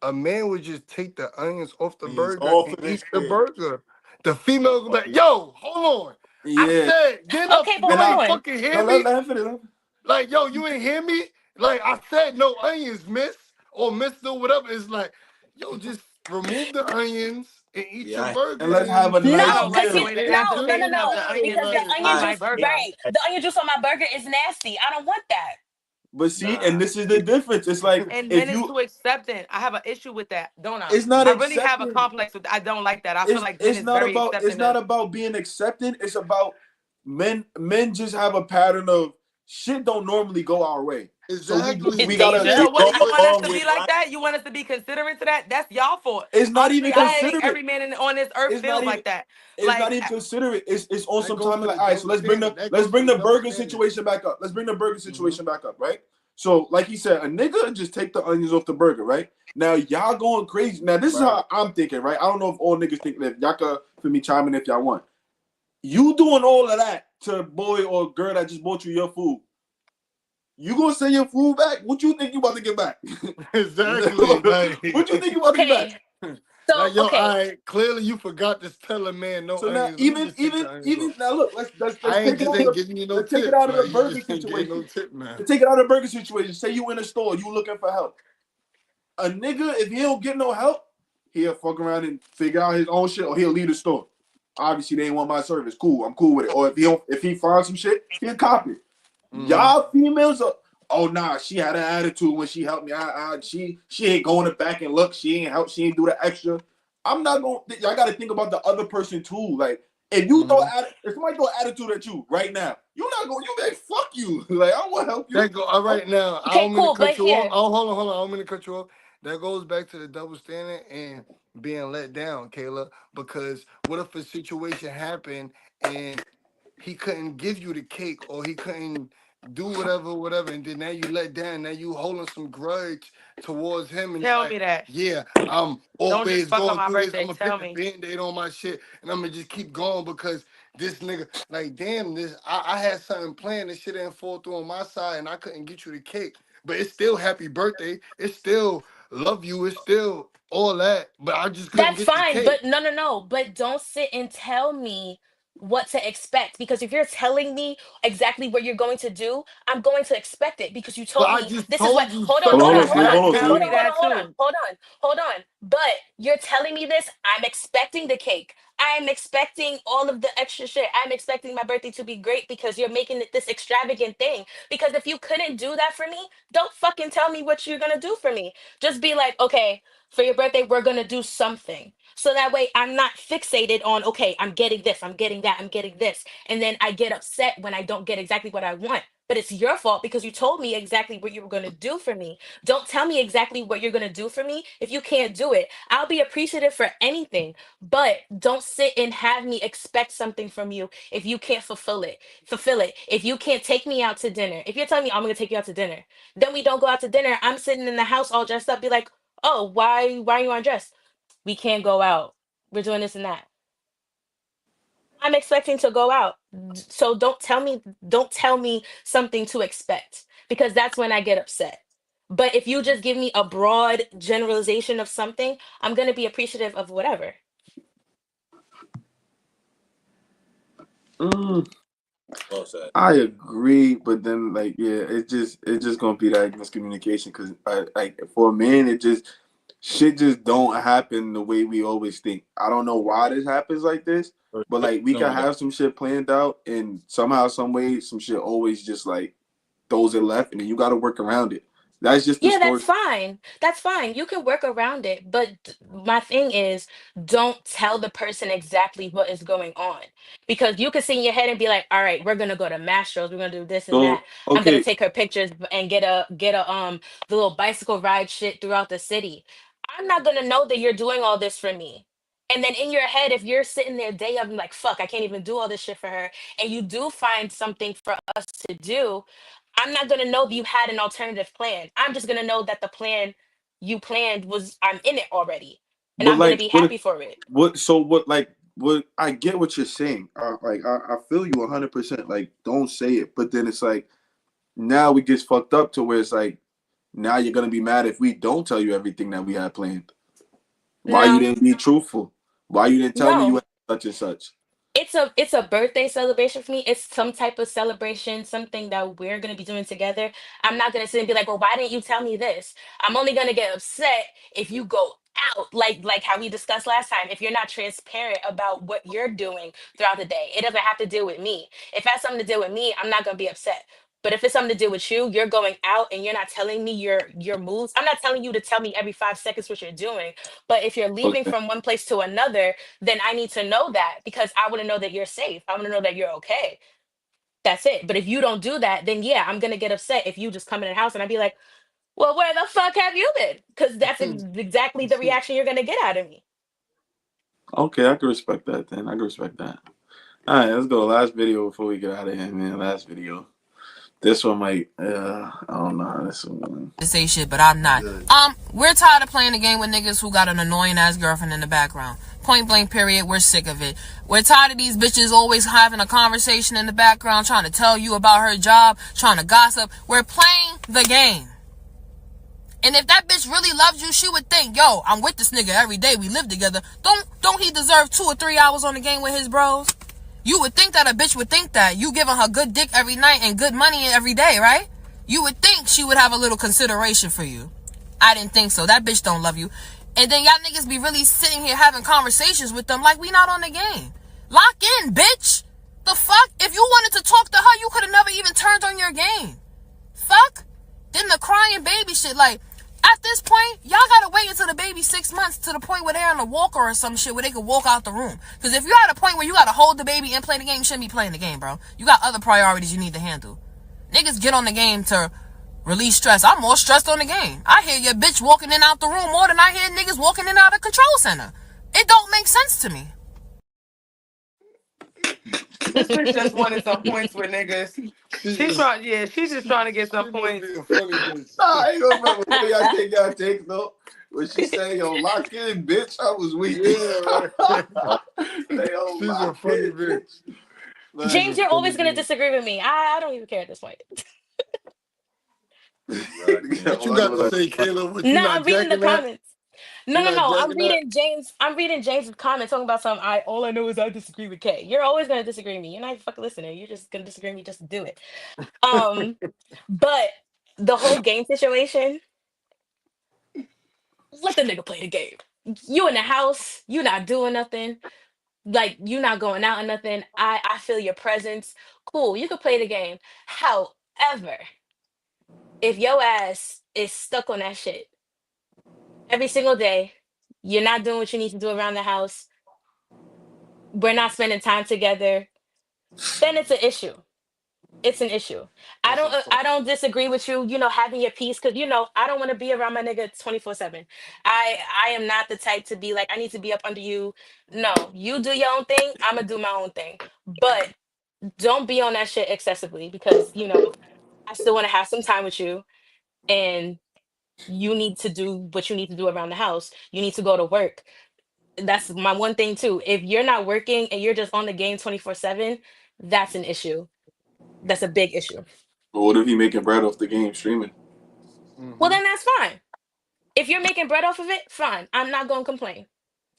A man would just take the onions off the He's burger off and of eat this the shit. burger. The female would be like, yo, hold on. I Yeah, said, get up, Okay, but you and hold ain't I on. fucking no hear let me? let him finish. Like, yo, you ain't hear me? Like, I said no onions, miss, or mister, whatever. It's like, yo, just remove the onions and eat your Yeah, and burger let's have a and I nice No, don't like because the meal. way the no, application of the onions because the is onion on I my juice, burger. right? The onion juice on my burger is nasty. I don't want that. But see, and nah. this is the difference. It's like And if men is you, too accepting. I have an issue with that, don't I? it's not I really have a accepting. complex with. I don't like that. I feel like men is very It's accepting not of. about being accepted. It's about men just have a pattern of shit don't normally go our way. So exactly. we That's gotta. Deja. So it. what? Go You want us along to with be like right. that? You want us to be considerate to that? That's y'all fault. It's not even Honestly, I don't think considerate. every man on this earth It's not feels even like that. it's not Like, even considerate. It's on That some goes time to the like, all right, so double standard. That let's goes to bring the the double burger standard. situation back up. Let's bring the burger Hmm. situation back up, right? So, like he said, a nigga just take the onions off the burger, right? Now y'all going crazy. Now this is Right. how I'm thinking, right? I don't know if all niggas think that. Y'all can for me chime in if y'all want. You doing all of that to a boy or girl that just bought you your food. You gonna send your food back? What you think you about to get back? Exactly. Like, What you think you about to get back? Okay. So like, yo, okay. I clearly you forgot to tell a man no So now, onions. Let me even just take even the onions even off. now, look, let's I take ain't it just out of ain't the giving you no let's take it tip. out of the Like, you burger just ain't getting no situation. tip now. Let's take it out of the burger situation. Say you in a store, you looking for help. A nigga, if he don't get no help, he'll fuck around and figure out his own shit, or he'll leave the store. Obviously, they ain't want my service. Cool, I'm cool with it. Or if he finds some shit, he'll copy it. Mm-hmm. Y'all females are, oh nah, she had an attitude when she helped me. She ain't going back and look. She ain't help. She ain't do the extra. I'm not going. Y'all got to think about the other person too. Like Mm-hmm. if somebody throw attitude at you right now, you're not going. You like fuck you. Like I don't want to help you. That go all right now. I Okay, don't mean to cool. But cut you off. here, Oh, hold on. I don't mean to cut you off. That goes back to the double standard and being let down, Kayla. Because what if a situation happened and he couldn't give you the cake or he couldn't do whatever, and then now you let down, now you holding some grudge towards him, and it's Tell like, me that. yeah, I'm Don't just always fuck on going my through this. I'm birthday. gonna Tell put the me. band-aid on my shit and I'm gonna just keep going because this nigga, like, damn, I had something planned, this shit didn't fall through on my side and I couldn't get you the cake. But it's still happy birthday. It's still love you. It's still all that. But I just couldn't that's get the fine. cake. But no, no, no. But don't sit and tell me what to expect, because if you're telling me exactly what you're going to do, I'm going to expect it because you But told I me just this is what. told you Hold on, Hold on, such hold hold on, on, as hold Smooth. on, that, Hold on, hold Smooth. on, Kayla. Tell me hold on, that hold on, too. hold on, hold on. But you're telling me this. I'm expecting the cake. I'm expecting all of the extra shit. I'm expecting my birthday to be great because you're making it this extravagant thing. Because if you couldn't do that for me, don't fucking tell me what you're gonna do for me. Just be like, okay, for your birthday, we're gonna do something. So that way I'm not fixated on, okay, I'm getting this, I'm getting that, I'm getting this. And then I get upset when I don't get exactly what I want. But it's your fault because you told me exactly what you were gonna do for me. Don't tell me exactly what you're gonna do for me if you can't do it. I'll be appreciative for anything, but don't sit and have me expect something from you if you can't fulfill it. Fulfill it. If you can't take me out to dinner, if you're telling me I'm gonna take you out to dinner, then we don't go out to dinner. I'm sitting in the house all dressed up, be like, oh, why are you undressed? We can't go out. We're doing this and that. I'm expecting to go out. So don't tell me something to expect because that's when I get upset. But if you just give me a broad generalization of something, I'm going to be appreciative of whatever. Mm, Well said. I agree, but then like yeah, it's just gonna be that miscommunication because like for a man, it just shit just don't happen the way we always think. I don't know why this happens like this, For but sure. like we No, can we don't. have some shit planned out, and somehow, some way, some shit always just like throws it left, and then you got to work around it. That's just the Yeah, story. that's fine. That's fine. You can work around it. But my thing is, don't tell the person exactly what is going on. Because you could sit in your head and be like, all right, we're gonna go to Mastro's, we're gonna do this and that. So I'm gonna okay, take her pictures and get a the little bicycle ride shit throughout the city. I'm not gonna know that you're doing all this for me. And then in your head, if you're sitting there day of and like, fuck, I can't even do all this shit for her, and you do find something for us to do, I'm not gonna know that you had an alternative plan. I'm just gonna know that the plan you planned was I'm in it already, and but I'm gonna like be happy for it. what I get what you're saying. I feel you 100%. Like don't say it, but then it's like now we get fucked up to where it's like now you're gonna be mad if we don't tell you everything that we had planned. Why you No, didn't be truthful? Why you didn't tell me you no. had such and such? It's a birthday celebration for me. It's some type of celebration, something that we're gonna be doing together. I'm not gonna sit and be like, well, why didn't you tell me this? I'm only gonna get upset if you go out, like how we discussed last time. If you're not transparent about what you're doing throughout the day, it doesn't have to deal with me. If it has something to do with me, I'm not gonna be upset. But if it's something to do with you, you're going out and you're not telling me your moves. I'm not telling you to tell me every 5 seconds what you're doing. But if you're leaving Okay, from one place to another, then I need to know that because I want to know that you're safe. I want to know that you're okay. That's it. But if you don't do that, then yeah, I'm gonna get upset if you just come in the house and I'd be like, well, where the fuck have you been? Because that's exactly the reaction you're gonna get out of me. okay, I can respect that. Then I can respect that. All right, let's go. Last video before we get out of here, man. Last video. This one might. I don't know how this one. To say shit, but I'm not. Good. We're tired of playing the game with niggas who got an annoying ass girlfriend in the background. Point blank, period. We're sick of it. We're tired of these bitches always having a conversation in the background, trying to tell you about her job, trying to gossip. We're playing the game. And if that bitch really loves you, she would think, yo, I'm with this nigga every day. We live together. Don't he deserve 2 or 3 hours on the game with his bros? You would think that a bitch would think that. You giving her good dick every night and good money every day, right? You would think she would have a little consideration for you. I didn't think so. That bitch don't love you. And then y'all niggas be really sitting here having conversations with them like we not on the game. Lock in, bitch. The fuck? If you wanted to talk to her, you could have never even turned on your game. Fuck. Then the crying baby shit, like, at this point, y'all gotta wait until the baby's 6 months to the point where they're on a walker or some shit where they can walk out the room. Because if you're at a point where you gotta hold the baby and play the game, you shouldn't be playing the game, bro. You got other priorities you need to handle. Niggas get on the game to release stress. I'm more stressed on the game. I hear your bitch walking in and out the room more than I hear niggas walking in and out of the control center. It don't make sense to me. This bitch just wanted some points with niggas. She's just trying to get some She must points. be a funny bitch. Nah, I ain't gonna remember. Before y'all take though. When she say, "Yo, lock in, bitch," I was weak. Yeah, right. They all She's a lock funny in. bitch. Like, She's James, a you're funny always gonna bitch. disagree with me. I don't even care at this point. What you all I know got is to I say, Caleb? What you No, not I'm reading the jacking that? comments. You No, no, not no. jacking that? I'm reading James's comment talking about something. I all I know is I disagree with Kay. You're always gonna disagree with me. You're not even fucking listening. You're just gonna disagree with me just to do it. Um, but the whole game situation, let the nigga play the game. You in the house, you not doing nothing. Like you not going out or nothing. I feel your presence. Cool, you could play the game. However, if your ass is stuck on that shit every single day, you're not doing what you need to do around the house, we're not spending time together, then it's an issue. It's an issue. That's a fact. I don't disagree with you, having your peace, because I don't want to be around my nigga 24/7. I am not the type to be like I need to be up under you. No, you do your own thing, I'm gonna do my own thing. But don't be on that shit excessively because, I still want to have some time with you, and you need to do what you need to do around the house. You need to go to work. That's my one thing too. If you're not working and you're just on the game 24/7, that's an issue. That's a big issue. But what if he making bread off the game streaming? Well, Mm-hmm. then that's fine. If you're making bread off of it, fine. I'm not going to complain.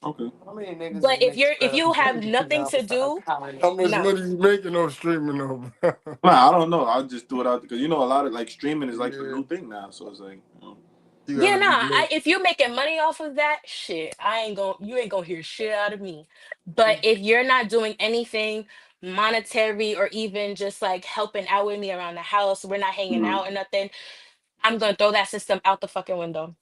Okay. How many niggas But is making if bread you off have of nothing to do, How much no. money you making on streaming though, bro? Nah, I don't know. I'll just throw it out because a lot of like streaming is like the Yeah, new thing now. So it's like, you Yeah, gotta nah. be lit. If you're making money off of that, shit, you ain't gonna hear shit out of me. But if you're not doing anything monetary or even just like helping out with me around the house, we're not hanging mm, out or nothing, I'm gonna throw that system out the fucking window.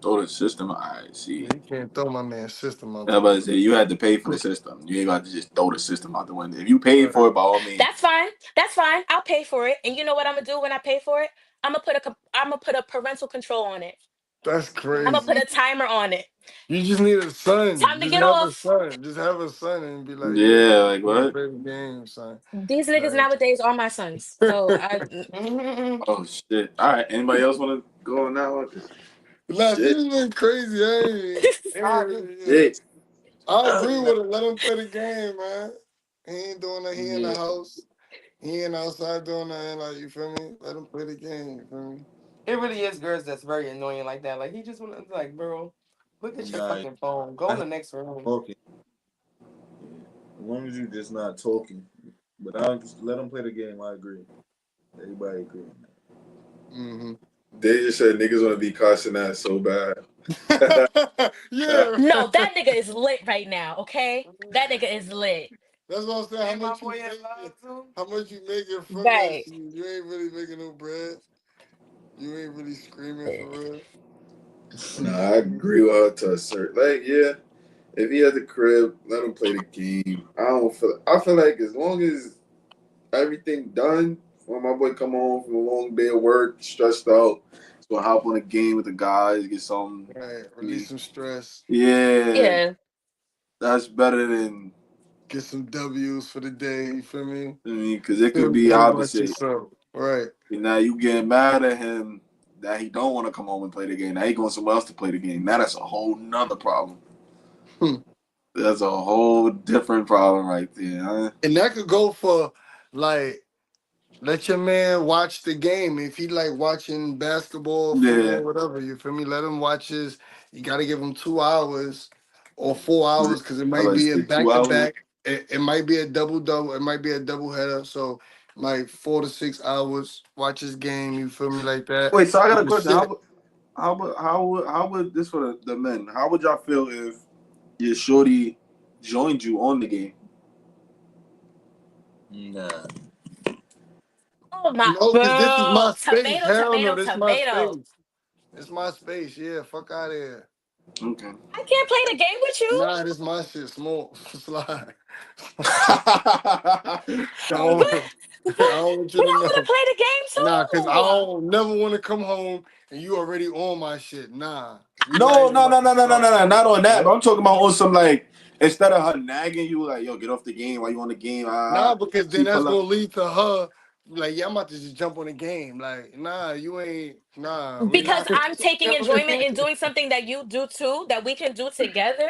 throw the system. I see. Yeah, you can't throw my man's system out I the was about to window. say you had to pay for the system. You ain't got to just throw the system out the window. If you paid for Right. it, by all means. That's fine. That's fine. I'll pay for it. And you know what I'm gonna do when I pay for it? I'm gonna put a parental control on it. That's I'm gonna put crazy. a timer on it. You just need a son. Time to Just get have a off. son. Just have a son and be like, yo, Yeah, like you what? play the game, son. These niggas Like, nowadays are my sons. So Oh shit! All right. Anybody else want to go on that one? 'Cause nah, she shit, just went crazy. Yeah. shit. I agree with her. Let him play the game, man. He ain't doing that. He in the Yeah. house. He ain't outside doing nothing. Like, you feel me? Let him play the game. You feel me? It really is girls that's very annoying like that. Like he just want to like, bro, look at your Nah, fucking phone. Go in I the next room. talking. Yeah. As long as you just not talking. But I'll just let them play the game. I agree. Everybody agree on Mm-hmm. They just said niggas want to be cussing that so bad. Yeah. no, that nigga is lit right now, okay? That nigga is lit. That's what I'm saying. How And my much you boy in making? love too. How much you making from that Right. shit? You ain't really making no bread. You ain't really screaming for real. Nah, I agree with her to a certain. Like, yeah, if he at the crib, let him play the game. I don't feel. I feel like as long as everything done, when my boy come home from a long day of work, stressed out, so hop on a game with the guys, get some. Right. I Release mean, some stress. yeah, Yeah. that's better than get some W's for the day. You feel me? I mean, because it Feel could me? be Go watch opposite. yourself. Right. And now you getting mad at him that he don't want to come home and play the game. Now he going somewhere else to play the game. Now that's a whole nother problem. Hmm. That's a whole different problem right there. Huh? And that could go for like let your man watch the game. If he like watching basketball, Yeah. football, whatever, you feel me? Let him watch his. You got to give him 2 hours or 4 hours because it I might like be a say back two to hours. back. It might be a double double. It might be a double header. So like 4 to 6 hours. Watch his game. You feel me like that? Wait, so I got a But question. shit, How would this for the men? How would y'all feel if your shorty joined you on the game? Nah. Oh my, no, because this is my bro. space. Tomato, Hell no, tomato, this is my tomato. space. It's my space. Yeah, fuck out of here. Okay. I can't play the game with you. Nah, this my shit. Smoke slide. I But, don't, I but don't want you to I want to know. play the game Nah, cause I too. don't never want to come home and you already on my shit. Nah, we not No, even no, no, about to no, no, no, start. no, no, not on that. But What? I'm talking about on some like instead of her nagging you like, yo, get off the game. Why you on the game? Nah, because She then that's pull gonna up. lead to her like, yeah, I'm about to just jump on the game. Like, nah, you ain't. Nah, we Because not. I'm taking enjoyment in doing something that you do too, that we can do together.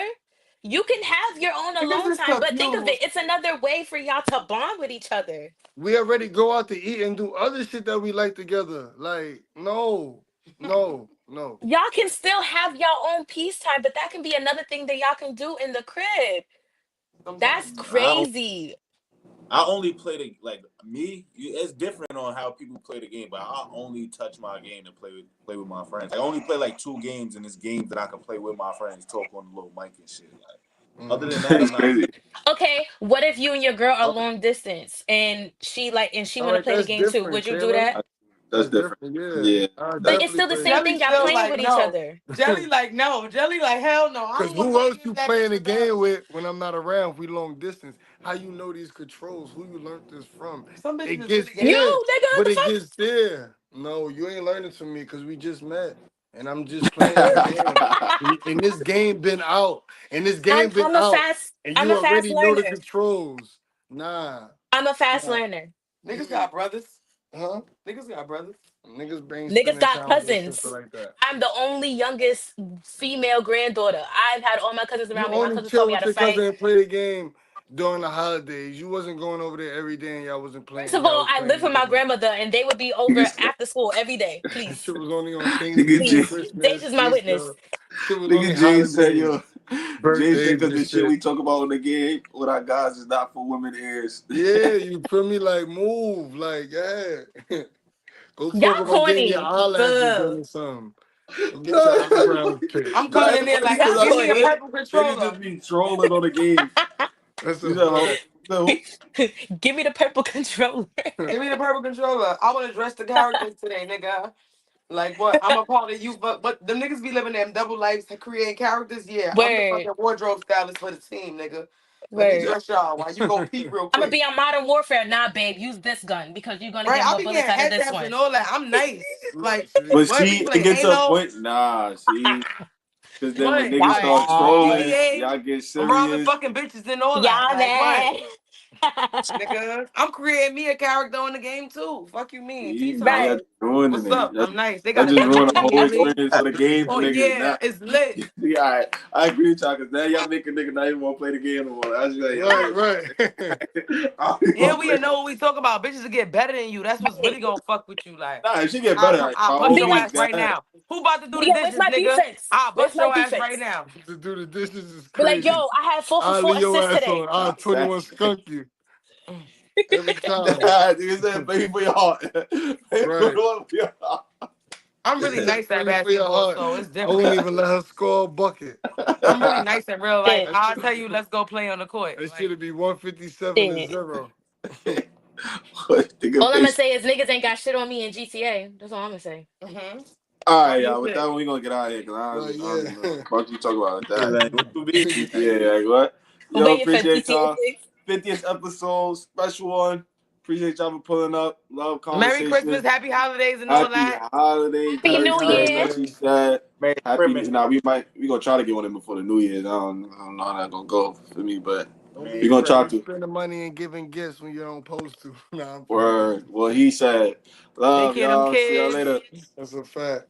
You can have your own Niggas alone is time, but think of it, confused. it's another way for y'all to bond with each other. We already go out to eat and do other shit that we like together. Like, no, no, no. Y'all can still have y'all own peace time, but that can be another thing that y'all can do in the crib. That's Sometimes. I crazy. I only play the like me. It's different on how people play the game, but I only touch my game to play with my friends. I only play like 2 games, and it's games that I can play with my friends, talk on the little mic and shit. Like other Hmm. than that, It's I'm not. crazy. Okay, what if you and your girl are Other, long distance and she All want to right, play the that's game too? Would different, you do Taylor. that? That's That's different. different. Yeah, Yeah, I But that's it's definitely still the play same that. Jelly thing. Y'all still playing like with each no. other. Jelly like no. Jelly like hell no. I Cause don't want to who play else games you that bitch playing the with them. game with when I'm not around? If we long distance, how you know these controls? Who you learned this from? Some bitches It is gets really gay. there, You, nigga, what but the it fuck? gets there. No, you ain't learning from me because we just met, and I'm just playing your game. And this game been out, and this game been out, and I'm you a fast already know the learner. controls. Nah, I'm a fast nah. learner. Niggas got brothers. Huh? Niggas got brothers. Niggas ain't Niggas spending got time with no sister cousins. like that. I'm the only youngest female granddaughter. I've had all my cousins You around me. My only cousins taught chill me how with to your fight. cousin and play the game during the holidays. You wasn't going over there every day and y'all wasn't First playing. of Y'all all, was I live playing the with my game. grandmother and they would be over nigga, after school every day. Shit Please. was only on nigga, Thanksgiving, Please. Christmas, Deja's my witness. Easter. Shit was only nigga James said, holidays, yo, James said birthdays because and the shit shit. we talk about in the game with our guys is not for women ears. Yeah, you feel me? Like move, like yeah. Go Y'all talk about getting your corny. eyelashes done Ugh. or something. Go get your No, eyebrows picked. I'm no, coming it's in there funny like, Y'all because I give me a corny. swear purple niggas controller. just be trolling on the game. That's You a know, fact. no, Give me the purple controller. Give me the purple controller. I want to dress the characters today, nigga. Like what? I'm a part of you, but the niggas be living them double lives to create characters. Yeah, I'm the Word. fucking wardrobe stylist for the team, nigga. Let me Word. dress y'all while you go peep real I'm gonna quick. be on Modern Warfare. Nah, babe, use this gun because you're gonna Right? get I'll more be bullets getting out of this headshots and one. all that. I'm nice. Like See? but what? We see, it play gets to a Halo. point. Nah, see, because then when What? niggas Y'all start Like mad. trolling, GTA. y'all get I'm robbing serious. fucking bitches and all that. Y'all Like what? mad. Nigga, I'm creating me a character on the game too. Fuck you mean? See, now Peace y'all Right. just ruining What's it. up? I'm nice. They Y'all got a just ruined the whole WD-40. experience for the game for Oh niggas. yeah, Now, it's lit. yeah, I agree with y'all because now y'all make a nigga not even want to play the game no more. I was just like, yo, Right, bro, right. I don't even Yeah, want to we play. know what we talk about. Bitches will get better than you. That's what's really gonna fuck with you. Like, Nah, if she get better, I'll by bust all your means, ass Because, go right ahead. now. Who about to do but the yo, where's dishes, my nigga? defense? I'll Where's bust my your ass right defense? now. To do the dishes is Be like, yo, crazy. I had 4 for 4 I'll leave your assists ass today. on. Nah, I'll 21 facts. skunk you Mm. every time. Nigga said, pay for your heart. Pay for Right. your heart. I'm really nice at Pay for your basketball, heart. so it's I wouldn't different. even let her score a bucket. I'm really nice in real life. Shit. That I'll should tell you, let's go play on the court. that Like, should be 157 to Shit. 0. Nigga All I'm pay. gonna say is niggas ain't got shit on me in GTA. That's all I'm gonna say. mm-hmm. All right, Talk your y'all. With that shit. one, we gonna get out of here because Like, I don't yeah. even know what you talk about Hey, that. man, what you be? GTA, like what? I'm Yo, waiting for appreciate GTA y'all. 6. 50th episode, special one. Appreciate y'all for pulling up. Love Merry Christmas, conversation. happy holidays, and all Happy that. holidays. Happy Merry New Happy Christmas, Year. like she holidays. said. Merry Happy. Christmas. Now we gonna try to get one in before the New Year's. I don't know how that's gonna go for me, but Don't We be gonna try to. spending money and giving gifts when you don't supposed to. Nah, I'm playing. Word. Well, he said, Take "Love care of them y'all. See y'all kids. later." That's a fact.